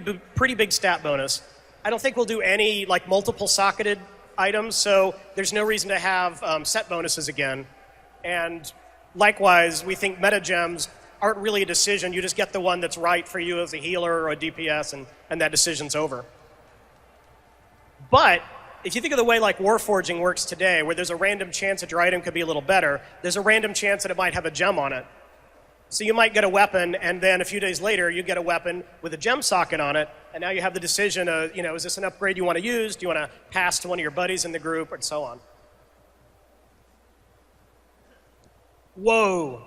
big stat bonus. I don't think we'll do any like multiple socketed items, so there's no reason to have set bonuses again. And likewise, we think meta gems aren't really a decision. You just get the one that's right for you as a healer or a DPS, and that decision's over. But if you think of the way like Warforging works today, where there's a random chance that your item could be a little better, there's a random chance that it might have a gem on it. So you might get a weapon, and then a few days later, you get a weapon with a gem socket on it, and now you have the decision of, is this an upgrade you want to use? Do you want to pass to one of your buddies in the group, and so on? Whoa.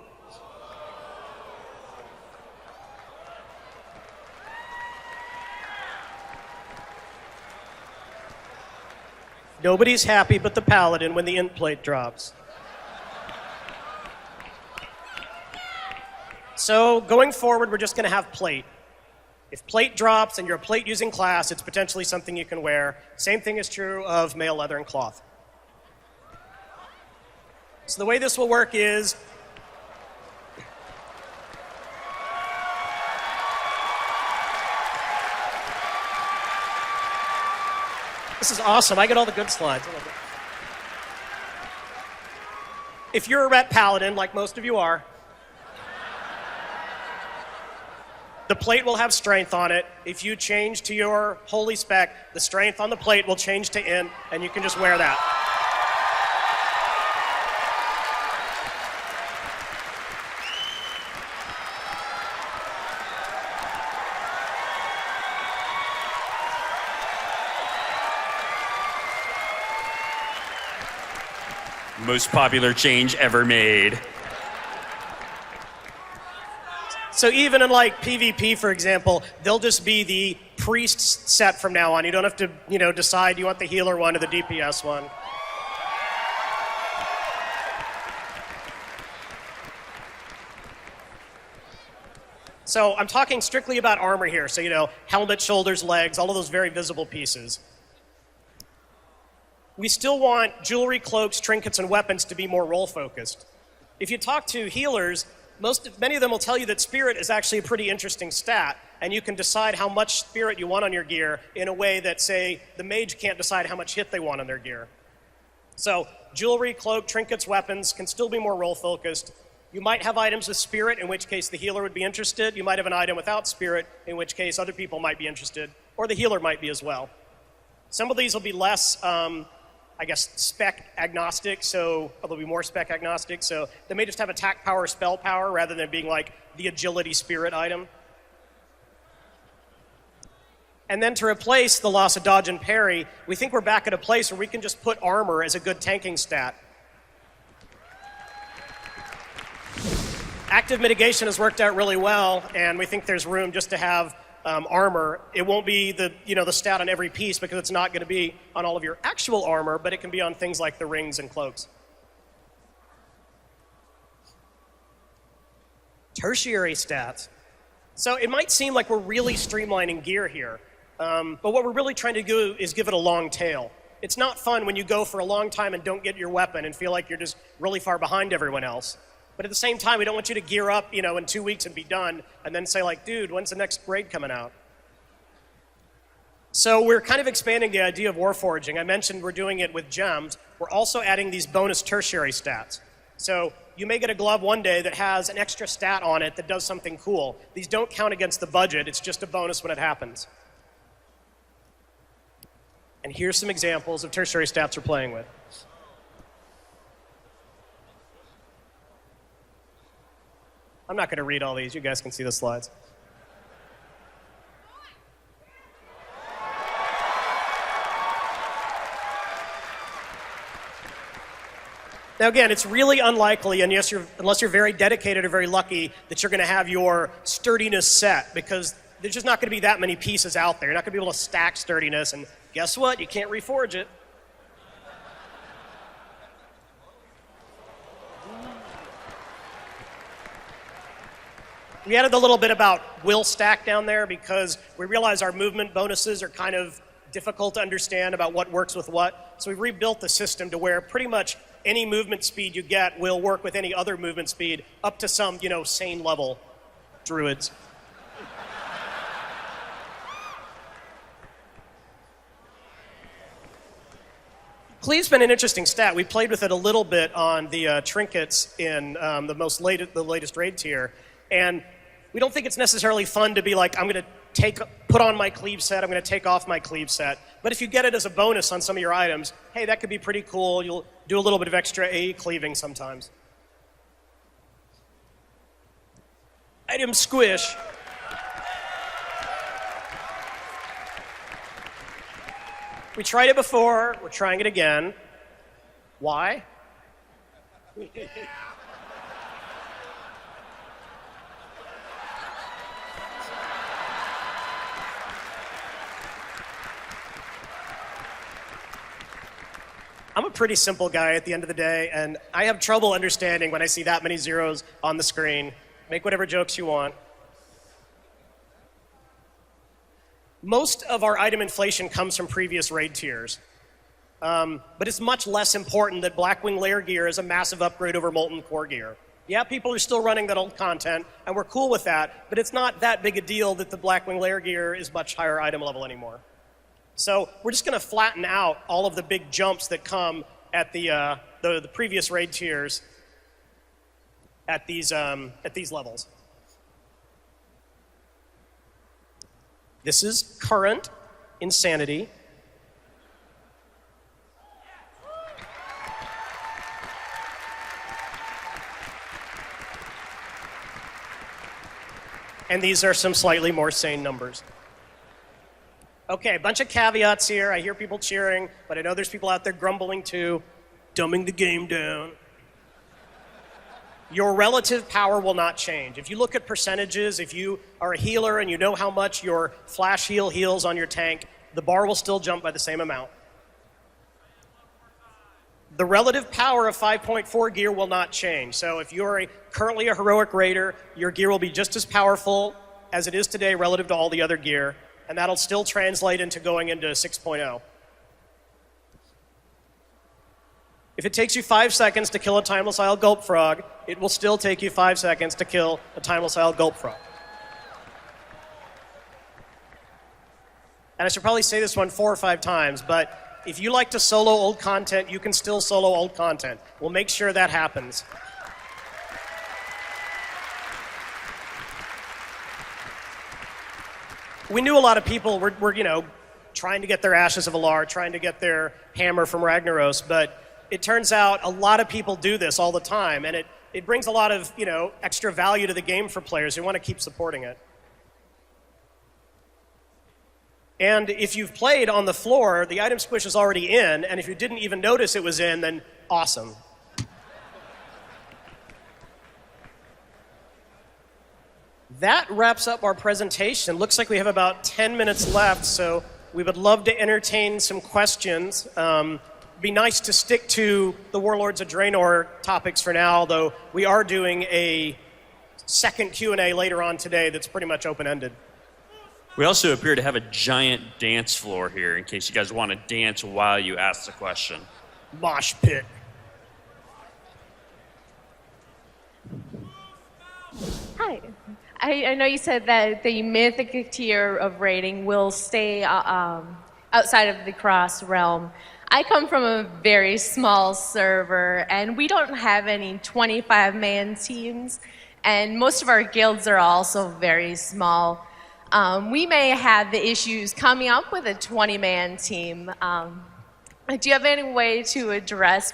Nobody's happy but the paladin when the int plate drops. So going forward, we're just going to have plate. If plate drops and you're a plate using class, it's potentially something you can wear. Same thing is true of mail, leather, and cloth. So the way this will work is this is awesome. I get all the good slides. If you're a ret paladin, like most of you are, the plate will have strength on it. If you change to your holy spec, the strength on the plate will change to int, and you can just wear that. Most popular change ever made. So even in like PvP, for example, they'll just be the priest set from now on. You don't have to, decide you want the healer one or the DPS one. So I'm talking strictly about armor here. So, helmet, shoulders, legs, all of those very visible pieces. We still want jewelry, cloaks, trinkets, and weapons to be more role-focused. If you talk to healers, many of them will tell you that spirit is actually a pretty interesting stat, and you can decide how much spirit you want on your gear in a way that, say, the mage can't decide how much hit they want on their gear. So jewelry, cloak, trinkets, weapons can still be more role-focused. You might have items with spirit, in which case the healer would be interested. You might have an item without spirit, in which case other people might be interested, or the healer might be as well. Some of these will be less spec agnostic, so they'll be more spec agnostic. So they may just have attack power, spell power, rather than being like the agility spirit item. And then to replace the loss of dodge and parry, we think we're back at a place where we can just put armor as a good tanking stat. Active mitigation has worked out really well, and we think there's room just to have armor. It won't be the stat on every piece because it's not going to be on all of your actual armor, but it can be on things like the rings and cloaks. Tertiary stats. So it might seem like we're really streamlining gear here, but what we're really trying to do is give it a long tail. It's not fun when you go for a long time and don't get your weapon and feel like you're just really far behind everyone else. But at the same time, we don't want you to gear up, in 2 weeks and be done, and then say like, dude, when's the next raid coming out? So we're kind of expanding the idea of Warforging. I mentioned we're doing it with gems. We're also adding these bonus tertiary stats. So you may get a glove one day that has an extra stat on it that does something cool. These don't count against the budget. It's just a bonus when it happens. And here's some examples of tertiary stats we're playing with. I'm not going to read all these. You guys can see the slides. Now again, it's really unlikely, unless you're very dedicated or very lucky, that you're going to have your sturdiness set, because there's just not going to be that many pieces out there. You're not going to be able to stack sturdiness, and guess what? You can't reforge it. We added the little bit about will stack down there because we realize our movement bonuses are kind of difficult to understand about what works with what. So we've rebuilt the system to where pretty much any movement speed you get will work with any other movement speed up to some, sane level. Druids. Cleave's been an interesting stat. We played with it a little bit on the trinkets in the latest raid tier, and we don't think it's necessarily fun to be like, I'm going to put on my cleave set, I'm going to take off my cleave set. But if you get it as a bonus on some of your items, hey, that could be pretty cool. You'll do a little bit of extra AE cleaving sometimes. Item squish. We tried it before, we're trying it again. Why? I'm a pretty simple guy at the end of the day, and I have trouble understanding when I see that many zeros on the screen. Make whatever jokes you want. Most of our item inflation comes from previous raid tiers. But it's much less important that Blackwing Lair gear is a massive upgrade over Molten Core gear. Yeah, people are still running that old content, and we're cool with that, but it's not that big a deal that the Blackwing Lair gear is much higher item level anymore. So we're just going to flatten out all of the big jumps that come at the previous raid tiers at these levels. This is current insanity. And these are some slightly more sane numbers. Okay, a bunch of caveats here. I hear people cheering, but I know there's people out there grumbling too, dumbing the game down. Your relative power will not change. If you look at percentages, if you are a healer and you know how much your flash heal heals on your tank, the bar will still jump by the same amount. The relative power of 5.4 gear will not change. So if you're currently a heroic raider, your gear will be just as powerful as it is today relative to all the other gear, and that'll still translate into going into 6.0. If it takes you 5 seconds to kill a Timeless Isle Gulp Frog, it will still take you 5 seconds to kill a Timeless Isle Gulp Frog. And I should probably say this one 4 or 5 times, but if you like to solo old content, you can still solo old content. We'll make sure that happens. We knew a lot of people were trying to get their Ashes of Alar, trying to get their hammer from Ragnaros, but it turns out a lot of people do this all the time, and it brings a lot of extra value to the game for players who want to keep supporting it. And if you've played on the floor, the item squish is already in, and if you didn't even notice it was in, then awesome. That wraps up our presentation. Looks like we have about 10 minutes left, so we would love to entertain some questions. Be nice to stick to the Warlords of Draenor topics for now, though we are doing a second Q&A later on today that's pretty much open-ended. We also appear to have a giant dance floor here in case you guys want to dance while you ask the question. Mosh pit. Hi. I know you said that the mythic tier of rating will stay outside of the cross realm. I come from a very small server, and we don't have any 25-man teams, and most of our guilds are also very small. We may have the issues coming up with a 20-man team. Do you have any way to address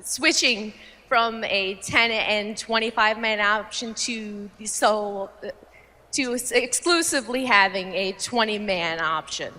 switching from a 10 and 25-man option to exclusively having a 20-man option?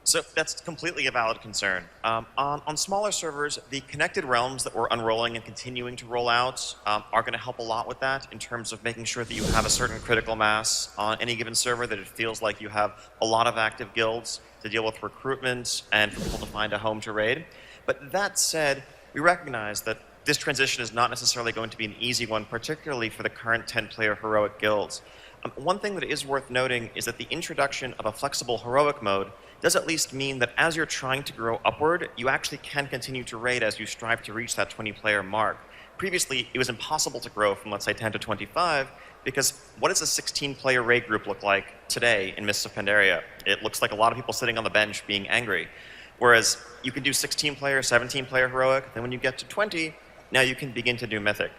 So that's completely a valid concern. On smaller servers, the connected realms that we're unrolling and continuing to roll out are going to help a lot with that in terms of making sure that you have a certain critical mass on any given server, that it feels like you have a lot of active guilds to deal with recruitment and for people to find a home to raid. But that said, we recognize that this transition is not necessarily going to be an easy one, particularly for the current 10-player heroic guilds. One thing that is worth noting is that the introduction of a flexible heroic mode does at least mean that as you're trying to grow upward, you actually can continue to raid as you strive to reach that 20-player mark. Previously, it was impossible to grow from, let's say, 10 to 25, because what does a 16-player raid group look like today in Mists of Pandaria? It looks like a lot of people sitting on the bench being angry. Whereas you can do 16-player, 17-player heroic, then when you get to 20, now you can begin to do mythic.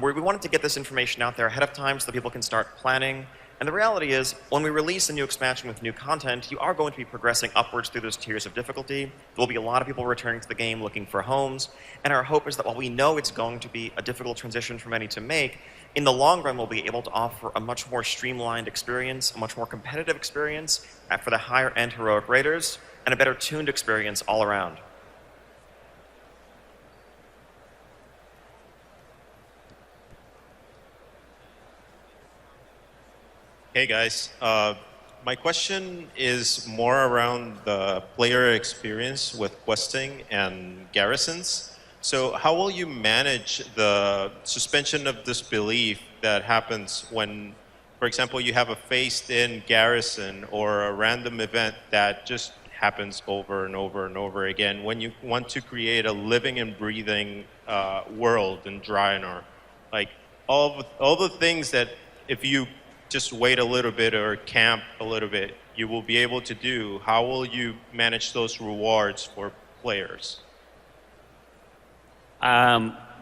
We wanted to get this information out there ahead of time so that people can start planning. And the reality is, when we release a new expansion with new content, you are going to be progressing upwards through those tiers of difficulty. There will be a lot of people returning to the game looking for homes. And our hope is that while we know it's going to be a difficult transition for many to make, in the long run, we'll be able to offer a much more streamlined experience, a much more competitive experience for the higher-end heroic raiders, and a better tuned experience all around. Hey guys, my question is more around the player experience with questing and garrisons. So how will you manage the suspension of disbelief that happens when, for example, you have a phased-in garrison or a random event that just happens over and over and over again when you want to create a living and breathing world in Draenor? Like all the things that if you just wait a little bit or camp a little bit, you will be able to do. How will you manage those rewards for players?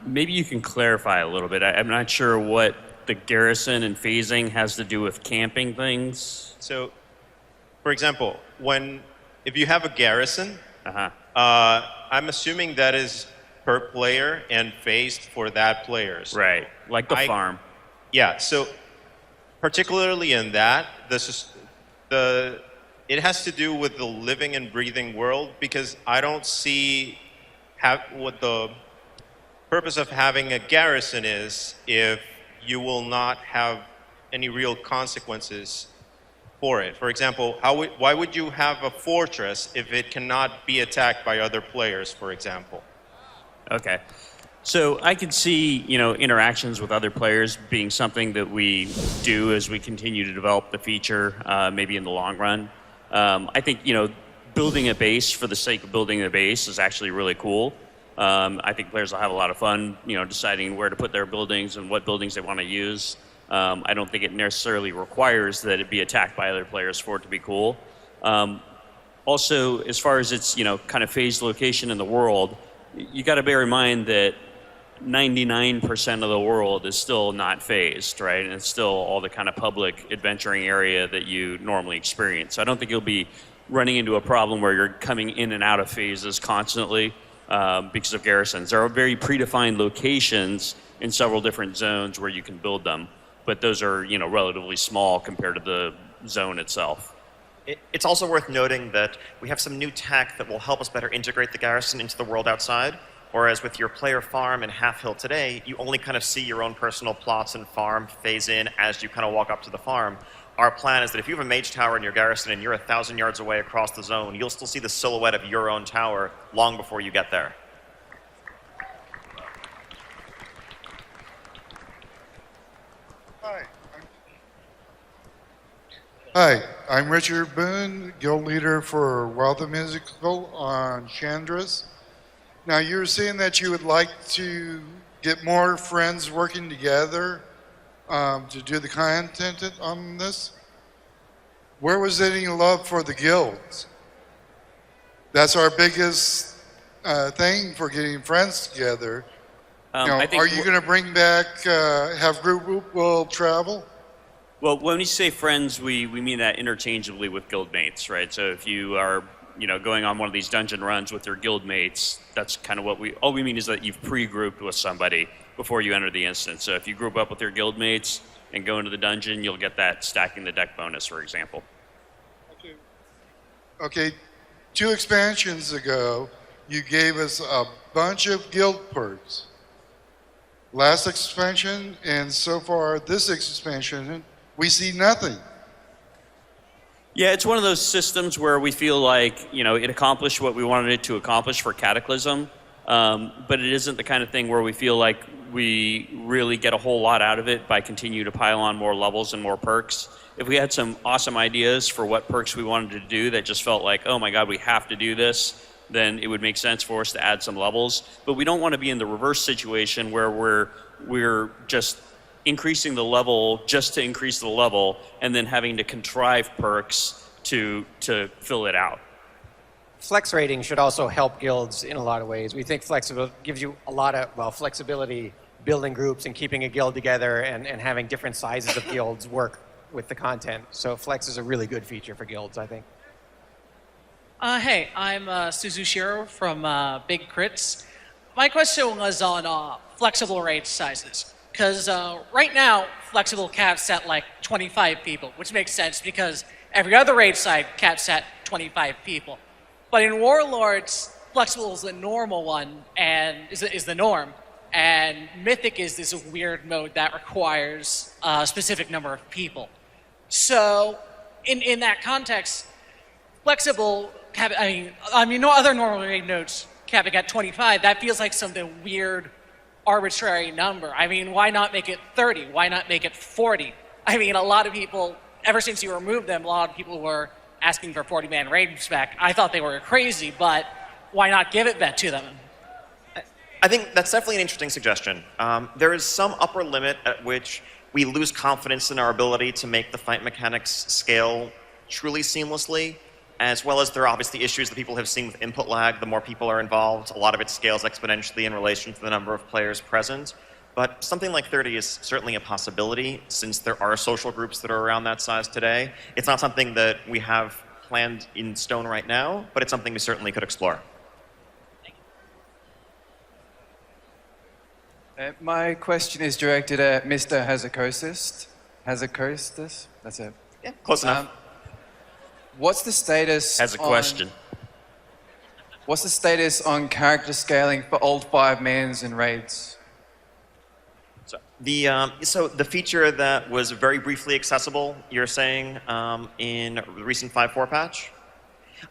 Maybe you can clarify a little bit. I'm not sure what the garrison and phasing has to do with camping things. So, for example, if you have a garrison, I'm assuming that is per player and phased for that players. Right, like the farm. Yeah, so particularly in that, it has to do with the living and breathing world, because I don't see what the purpose of having a garrison is if you will not have any real consequences for it. For example, why would you have a fortress if it cannot be attacked by other players, for example? Okay. So I could see, interactions with other players being something that we do as we continue to develop the feature, maybe in the long run. I think, building a base for the sake of building a base is actually really cool. I think players will have a lot of fun, deciding where to put their buildings and what buildings they want to use. I don't think it necessarily requires that it be attacked by other players for it to be cool. Also, as far as its, kind of phased location in the world, you got to bear in mind that 99% of the world is still not phased, right? And it's still all the kind of public adventuring area that you normally experience. So I don't think you'll be running into a problem where you're coming in and out of phases constantly because of garrisons. There are very predefined locations in several different zones where you can build them, but those are, relatively small compared to the zone itself. It's also worth noting that we have some new tech that will help us better integrate the garrison into the world outside. Whereas with your player farm in Half Hill today, you only kind of see your own personal plots and farm phase in as you kind of walk up to the farm. Our plan is that if you have a mage tower in your garrison and you're 1,000 yards away across the zone, you'll still see the silhouette of your own tower long before you get there. Hi, I'm Richard Boone, guild leader for Wild the Musical on Chandras. Now, you were saying that you would like to get more friends working together to do the content on this. Where was any love for the guilds? That's our biggest thing for getting friends together. Are you going to bring back, have group will travel? Well, when we say friends, we mean that interchangeably with guild mates, right? So if you are, going on one of these dungeon runs with your guild mates, that's kind of all we mean is that you've pre-grouped with somebody before you enter the instance. So if you group up with your guild mates and go into the dungeon, you'll get that stacking the deck bonus, for example. Okay, 2 expansions ago, you gave us a bunch of guild perks. Last expansion, and so far this expansion, we see nothing. Yeah, it's one of those systems where we feel like, it accomplished what we wanted it to accomplish for Cataclysm. but it isn't the kind of thing where we feel like we really get a whole lot out of it by continuing to pile on more levels and more perks. If we had some awesome ideas for what perks we wanted to do that just felt like, oh my god, we have to do this, then it would make sense for us to add some levels. But we don't want to be in the reverse situation where we're just increasing the level just to increase the level and then having to contrive perks to fill it out. Flex rating should also help guilds in a lot of ways. We think flexible gives you a lot of, well, flexibility building groups and keeping a guild together and having different sizes of guilds work with the content. So flex is a really good feature for guilds, I think. Hey, I'm Suzushiro from Big Crits. My question was on flexible raid sizes. Because right now, flexible caps at like 25 people, which makes sense because every other raid side caps at 25 people. But in Warlords, flexible is the normal one and is the norm. And Mythic is this weird mode that requires a specific number of people. So in that context, flexible, I mean, no other normal raid nodes capping at 25, that feels like something weird, arbitrary number. I mean, why not make it 30? Why not make it 40? I mean, a lot of people, ever since you removed them, a lot of people were asking for 40-man raid spec. I thought they were crazy, but why not give it back to them? I think that's definitely an interesting suggestion. There is some upper limit at which we lose confidence in our ability to make the fight mechanics scale truly seamlessly, as well as there are obviously issues that people have seen with input lag. The more people are involved, a lot of it scales exponentially in relation to the number of players present. But something like 30 is certainly a possibility, since there are social groups that are around that size today. It's not something that we have planned in stone right now, but it's something we certainly could explore. My question is directed at Mr. Hazakostas. Hazakostas? That's it. Yeah, close enough. What's the status Has a question. What's the status on character scaling for old 5-mans and raids? So the feature that was very briefly accessible, you're saying, in the recent 5.4 patch?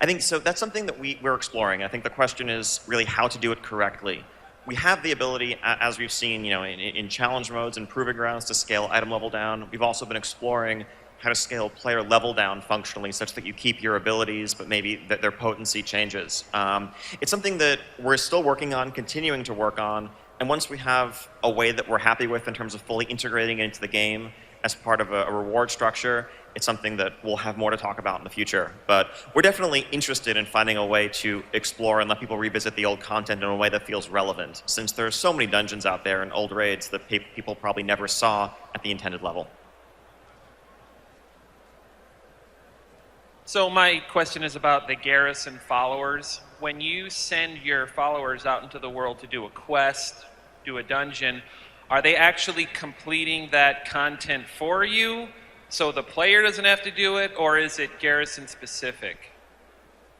I think so. That's something that we're exploring. I think the question is really how to do it correctly. We have the ability, as we've seen, in challenge modes and proving grounds, to scale item level down. We've also been exploring how to scale player level down functionally such that you keep your abilities, but maybe that their potency changes. It's something that we're still working on, continuing to work on, and once we have a way that we're happy with in terms of fully integrating it into the game as part of a reward structure, it's something that we'll have more to talk about in the future. But we're definitely interested in finding a way to explore and let people revisit the old content in a way that feels relevant, since there's so many dungeons out there and old raids that people probably never saw at the intended level. So my question is about the garrison followers. When you send your followers out into the world to do a quest, do a dungeon, are they actually completing that content for you so the player doesn't have to do it, or is it garrison specific?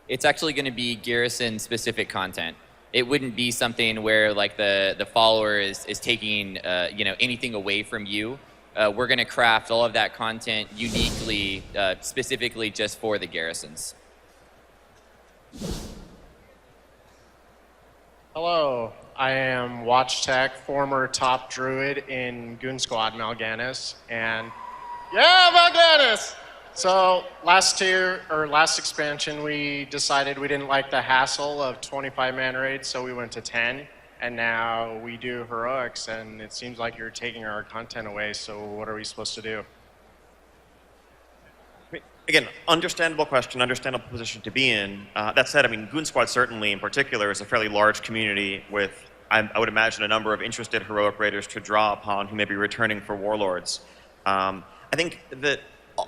It's actually going to be garrison specific content. It wouldn't be something where like the follower is taking anything away from you. We're going to craft all of that content uniquely, specifically just for the garrisons. Hello, I am WatchTech, former top druid in Goon Squad Mal'Ganis, and yeah, Mal'Ganis! So last expansion, we decided we didn't like the hassle of 25-man raids, so we went to 10. And now we do heroics, and it seems like you're taking our content away, so what are we supposed to do? Again, understandable question, understandable position to be in. That said, I mean, Goon Squad certainly in particular is a fairly large community with, I would imagine, a number of interested heroic raiders to draw upon who may be returning for Warlords. I think that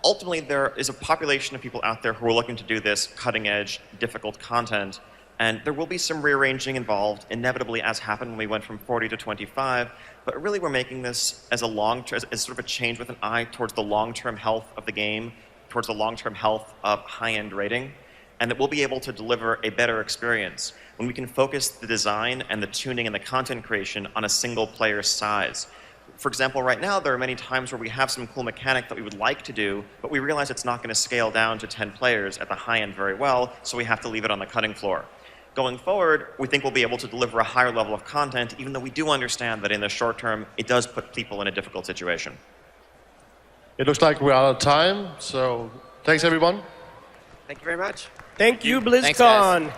ultimately there is a population of people out there who are looking to do this cutting-edge, difficult content. And there will be some rearranging involved, inevitably, as happened when we went from 40 to 25. But really, we're making this as as sort of a change with an eye towards the long-term health of the game, towards the long-term health of high-end raiding, and that we'll be able to deliver a better experience when we can focus the design and the tuning and the content creation on a single player size. For example, right now, there are many times where we have some cool mechanic that we would like to do, but we realize it's not going to scale down to 10 players at the high end very well, so we have to leave it on the cutting floor. Going forward, we think we'll be able to deliver a higher level of content, even though we do understand that in the short term, it does put people in a difficult situation. It looks like we're out of time, so thanks everyone. Thank you very much. Thank you, BlizzCon. Thanks, guys.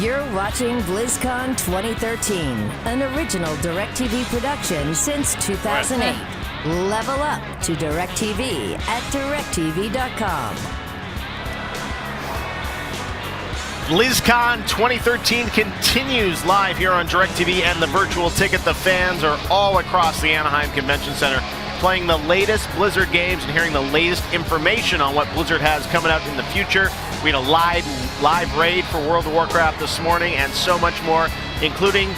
You're watching BlizzCon 2013, an original DirecTV production since 2008. Level up to DirecTV at directv.com. BlizzCon 2013 continues live here on DirecTV and the virtual ticket. The fans are all across the Anaheim Convention Center playing the latest Blizzard games and hearing the latest information on what Blizzard has coming out in the future. We had a live raid for World of Warcraft this morning and so much more, including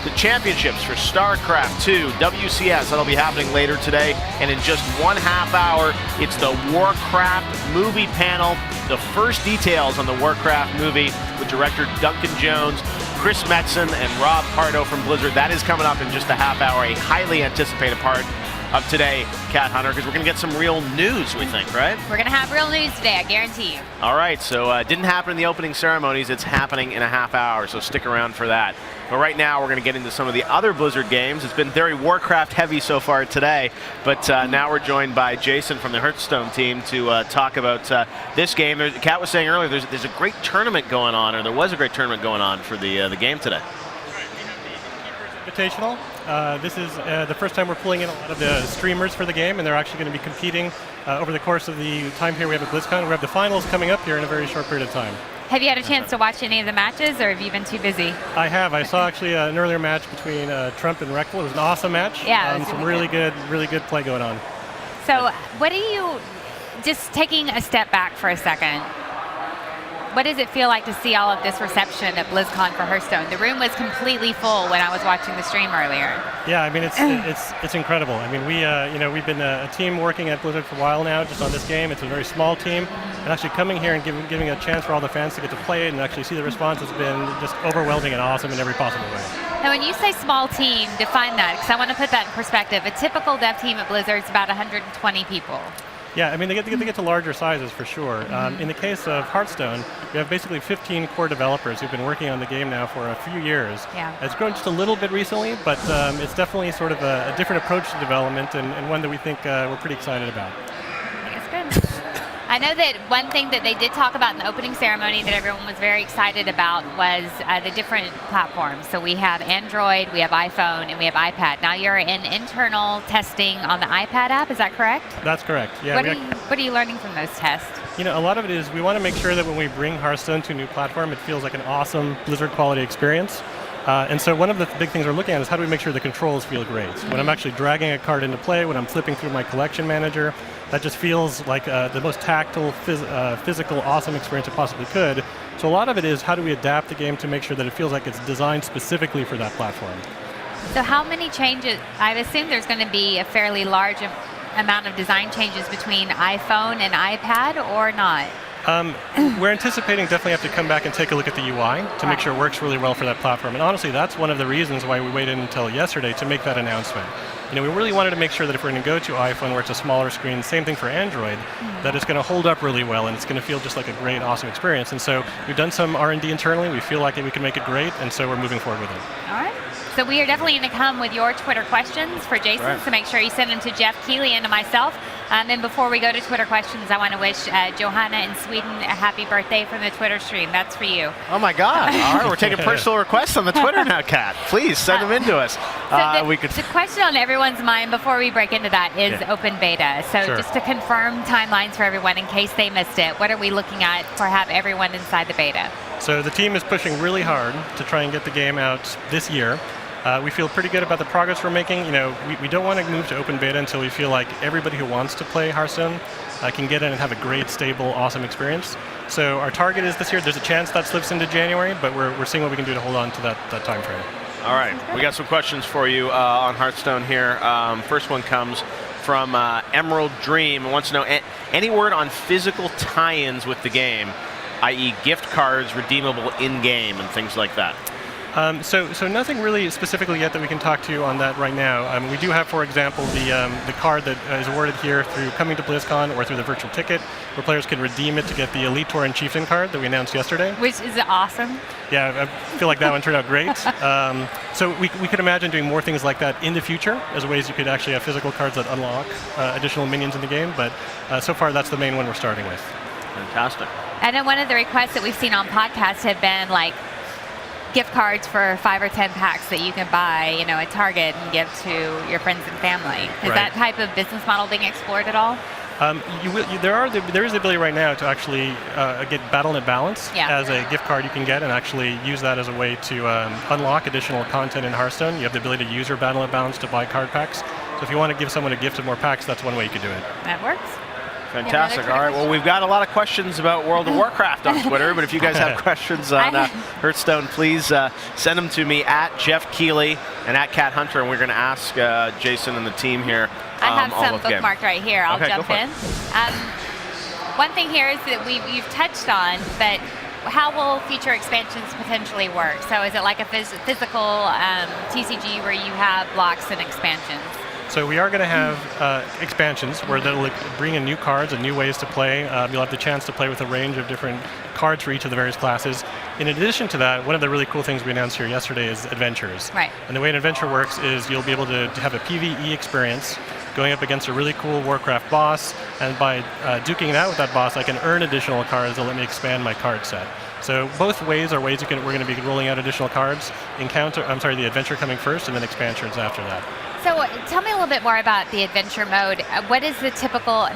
the championships for StarCraft 2, WCS. That'll be happening later today. And in just 1/2 hour, it's the Warcraft movie panel. The first details on the Warcraft movie with director Duncan Jones, Chris Metzen, and Rob Pardo from Blizzard. That is coming up in just a 1/2 hour, a highly anticipated part of today, Cat Hunter, because we're going to get some real news, we think, right? We're going to have real news today, I guarantee you. All right, so it didn't happen in the opening ceremonies. It's happening in a 1/2 hour, so stick around for that. But right now, we're going to get into some of the other Blizzard games. It's been very Warcraft heavy so far today, but now we're joined by Jason from the Hearthstone team to talk about this game. Kat was saying earlier, there's a great tournament going on, or there was a great tournament going on for the game today. Invitational. This is the first time we're pulling in a lot of the streamers for the game, and they're actually going to be competing over the course of the time here we have at BlizzCon. We have the finals coming up here in a very short period of time. Have you had a chance to watch any of the matches, or have you been too busy? I have. I saw actually an earlier match between Trump and Reckle. It was an awesome match. Yeah, it was some really good play going on. So what do you, just taking a step back for a second, what does it feel like to see all of this reception at BlizzCon for Hearthstone? The room was completely full when I was watching the stream earlier. Yeah, I mean it's incredible. I mean we've been a team working at Blizzard for a while now, just on this game. It's a very small team, and actually coming here and giving a chance for all the fans to get to play it and actually see the response has been just overwhelming and awesome in every possible way. Now, when you say small team, define that, because I want to put that in perspective. A typical dev team at Blizzard is about 120 people. Yeah, I mean, they get to larger sizes for sure. In the case of Hearthstone, we have basically 15 core developers who've been working on the game now for a few years. Yeah. It's grown just a little bit recently, but it's definitely sort of a different approach to development and one that we think we're pretty excited about. I think it's good. I know that one thing that they did talk about in the opening ceremony that everyone was very excited about was the different platforms. So we have Android, we have iPhone, and we have iPad. Now you're in internal testing on the iPad app, is that correct? That's correct. Yeah. What are you learning from those tests? You know, a lot of it is we want to make sure that when we bring Hearthstone to a new platform, it feels like an awesome Blizzard quality experience. And so one of the big things we're looking at is how do we make sure the controls feel great. When I'm actually dragging a card into play, when I'm flipping through my collection manager, that just feels like the most tactile, physical, awesome experience it possibly could. So a lot of it is how do we adapt the game to make sure that it feels like it's designed specifically for that platform. So how many changes? I assume there's going to be a fairly large amount of design changes between iPhone and iPad, or not? We're anticipating definitely have to come back and take a look at the UI to make sure it works really well for that platform. And honestly, that's one of the reasons why we waited until yesterday to make that announcement. You know, we really wanted to make sure that if we're going to go to iPhone where it's a smaller screen, same thing for Android, that it's going to hold up really well and it's going to feel just like a great, awesome experience. And so we've done some R&D internally. We feel like we can make it great, and so we're moving forward with it. All right. So we are definitely going to come with your Twitter questions for Jason, right. So make sure you send them to Jeff Keighley and to myself. And before we go to Twitter questions, I want to wish Johanna in Sweden a happy birthday from the Twitter stream. That's for you. Oh my God! All right, we're taking personal requests on the Twitter now, Kat. Please send them in to us. The question on everyone's mind before we break into that is open beta. So Sure. just to confirm timelines for everyone in case they missed it, what are we looking at for have everyone inside the beta? So the team is pushing really hard to try and get the game out this year. We feel pretty good about the progress we're making. You know, we don't want to move to open beta until we feel like everybody who wants to play Hearthstone can get in and have a great, stable, awesome experience. So our target is this year. There's a chance that slips into January, but we're seeing what we can do to hold on to that time frame. All right, we got some questions for you on Hearthstone here. First one comes from Emerald Dream. It wants to know any word on physical tie-ins with the game, i.e. gift cards redeemable in-game and things like that. So nothing really specifically yet that we can talk to on that right now. We do have, for example, the card that is awarded here through coming to BlizzCon or through the virtual ticket, where players can redeem it to get the Elite Tour and Chieftain card that we announced yesterday. Which is awesome. Yeah, I feel like that one turned out great. So we could imagine doing more things like that in the future, as ways you could actually have physical cards that unlock additional minions in the game. But so far, that's the main one we're starting with. Fantastic. I know one of the requests that we've seen on podcasts have been like gift cards for 5 or 10 packs that you can buy, at Target and give to your friends and family. Is that type of business model being explored at all? There is the ability right now to actually get Battle.net Balance as a gift card you can get and actually use that as a way to unlock additional content in Hearthstone. You have the ability to use your Battle.net Balance to buy card packs. So if you want to give someone a gift of more packs, that's one way you could do it. That works. Fantastic. All right. Well, we've got a lot of questions about World of Warcraft on Twitter, but if you guys have questions on Hearthstone, please send them to me at Jeff Keighley and at Cat Hunter, and we're going to ask Jason and the team here. I have some bookmarked right here. I'll jump in. One thing here is that you've touched on, but how will future expansions potentially work? So is it like a physical TCG where you have blocks and expansions? So we are going to have expansions where they'll bring in new cards and new ways to play. You'll have the chance to play with a range of different cards for each of the various classes. In addition to that, one of the really cool things we announced here yesterday is adventures. Right. And the way an adventure works is you'll be able to have a PvE experience going up against a really cool Warcraft boss, and by duking it out with that boss, I can earn additional cards that let me expand my card set. So both ways are ways we're going to be rolling out additional cards. The adventure coming first, and then expansions after that. So tell me a little bit more about the adventure mode. What is the typical,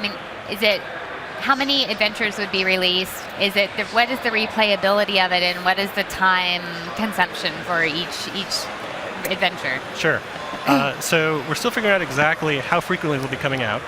how many adventures would be released? What is the replayability of it, and what is the time consumption for each adventure? Sure. So we're still figuring out exactly how frequently they'll be coming out.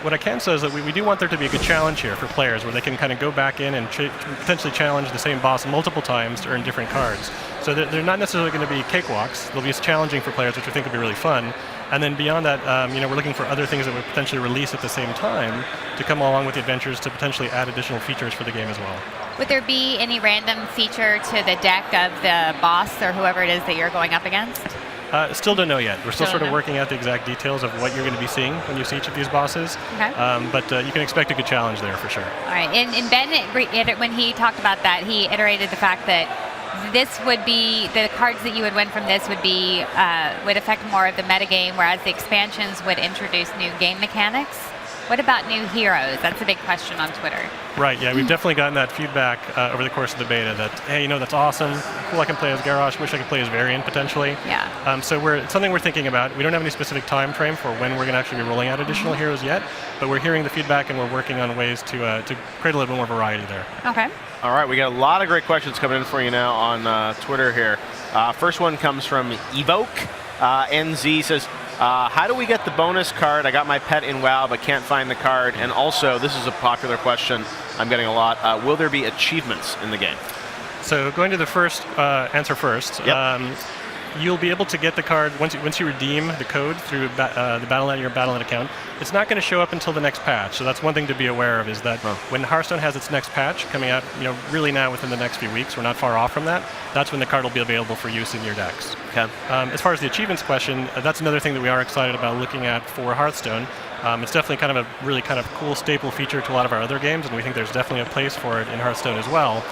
What I can say is that we do want there to be a good challenge here for players where they can kind of go back in and potentially challenge the same boss multiple times to earn different cards. So they're not necessarily going to be cakewalks. They'll be challenging for players, which we think will be really fun. And then beyond that, we're looking for other things that would potentially release at the same time to come along with the adventures to potentially add additional features for the game as well. Would there be any random feature to the deck of the boss or whoever it is that you're going up against? Still don't know yet. We're still sort of working out the exact details of what you're going to be seeing when you see each of these bosses. Okay. But you can expect a good challenge there for sure. All right. And Ben, when he talked about that, he iterated the fact that this would be, the cards that you would win from this would affect more of the metagame, whereas the expansions would introduce new game mechanics. What about new heroes? That's a big question on Twitter. Right, yeah, we've definitely gotten that feedback over the course of the beta that, hey, that's awesome. Cool, I can play as Garrosh. Wish I could play as Varian potentially. Yeah. So it's something we're thinking about. We don't have any specific time frame for when we're going to actually be rolling out additional heroes yet, but we're hearing the feedback and we're working on ways to create a little bit more variety there. Okay. All right, we got a lot of great questions coming in for you now on Twitter here. First one comes from Evoke. NZ says, how do we get the bonus card? I got my pet in WoW, but can't find the card. And also, this is a popular question I'm getting a lot. Will there be achievements in the game? So going to the first answer first. Yep. You'll be able to get the card once you redeem the code through the Battle.net, your Battle.net account. It's not going to show up until the next patch. So that's one thing to be aware of, is that when Hearthstone has its next patch coming out, really now within the next few weeks, we're not far off from that. That's when the card will be available for use in your decks. Okay. As far as the achievements question, that's another thing that we are excited about looking at for Hearthstone. It's definitely kind of a really kind of cool staple feature to a lot of our other games, and we think there's definitely a place for it in Hearthstone as well.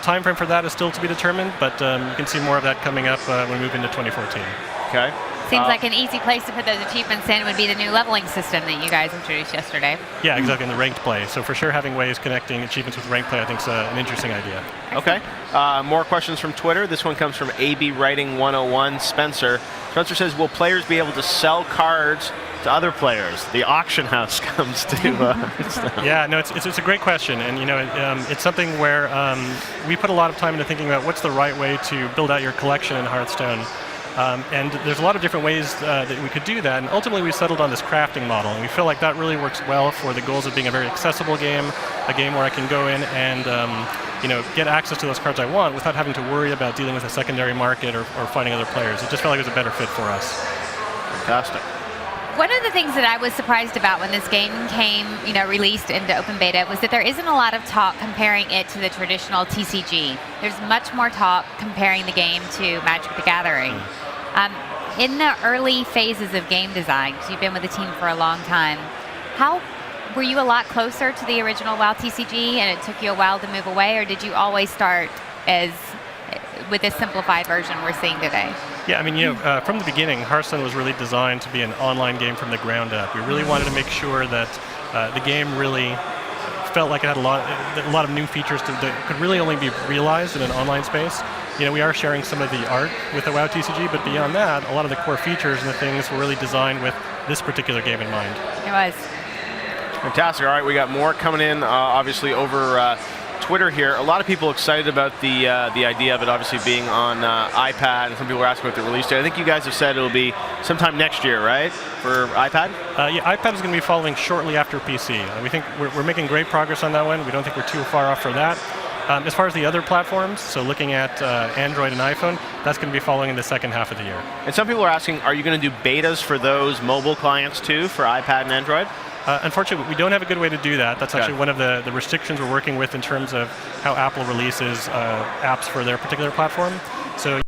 Time frame for that is still to be determined, but you can see more of that coming up when we move into 2014. Okay. Seems like an easy place to put those achievements in would be the new leveling system that you guys introduced yesterday. Yeah, exactly, in the ranked play. So for sure, having ways connecting achievements with ranked play, I think is an interesting idea. Okay. More questions from Twitter. This one comes from AB Writing 101, Spencer. Spencer says, will players be able to sell cards to other players? The auction house comes to... Yeah, no, it's a great question. And, it's something where we put a lot of time into thinking about what's the right way to build out your collection in Hearthstone. And there's a lot of different ways that we could do that. And ultimately, we settled on this crafting model. And we feel like that really works well for the goals of being a very accessible game, a game where I can go in and get access to those cards I want without having to worry about dealing with a secondary market or fighting other players. It just felt like it was a better fit for us. Fantastic. one of the things that I was surprised about when this game came, released into open beta was that there isn't a lot of talk comparing it to the traditional TCG. There's much more talk comparing the game to Magic the Gathering. In the early phases of game design, because you've been with the team for a long time, how were you a lot closer to the original WoW TCG and it took you a while to move away, or did you always start with this simplified version we're seeing today? Yeah, I mean, from the beginning, Hearthstone was really designed to be an online game from the ground up. We really wanted to make sure that the game really felt like it had a lot of new features that could really only be realized in an online space. We are sharing some of the art with the WoW TCG, but beyond that, a lot of the core features and the things were really designed with this particular game in mind. It was. Fantastic. All right, we got more coming in, obviously, over Twitter here. A lot of people excited about the idea of it obviously being on iPad, and some people are asking about the release date. I think you guys have said it'll be sometime next year, right, for iPad? Yeah, iPad is going to be following shortly after PC. We think we're making great progress on that one. We don't think we're too far off for that. As far as the other platforms, so looking at Android and iPhone, that's going to be following in the second half of the year. And some people are asking, are you going to do betas for those mobile clients too, for iPad and Android? Unfortunately, we don't have a good way to do that. That's actually one of the restrictions we're working with in terms of how Apple releases apps for their particular platform. So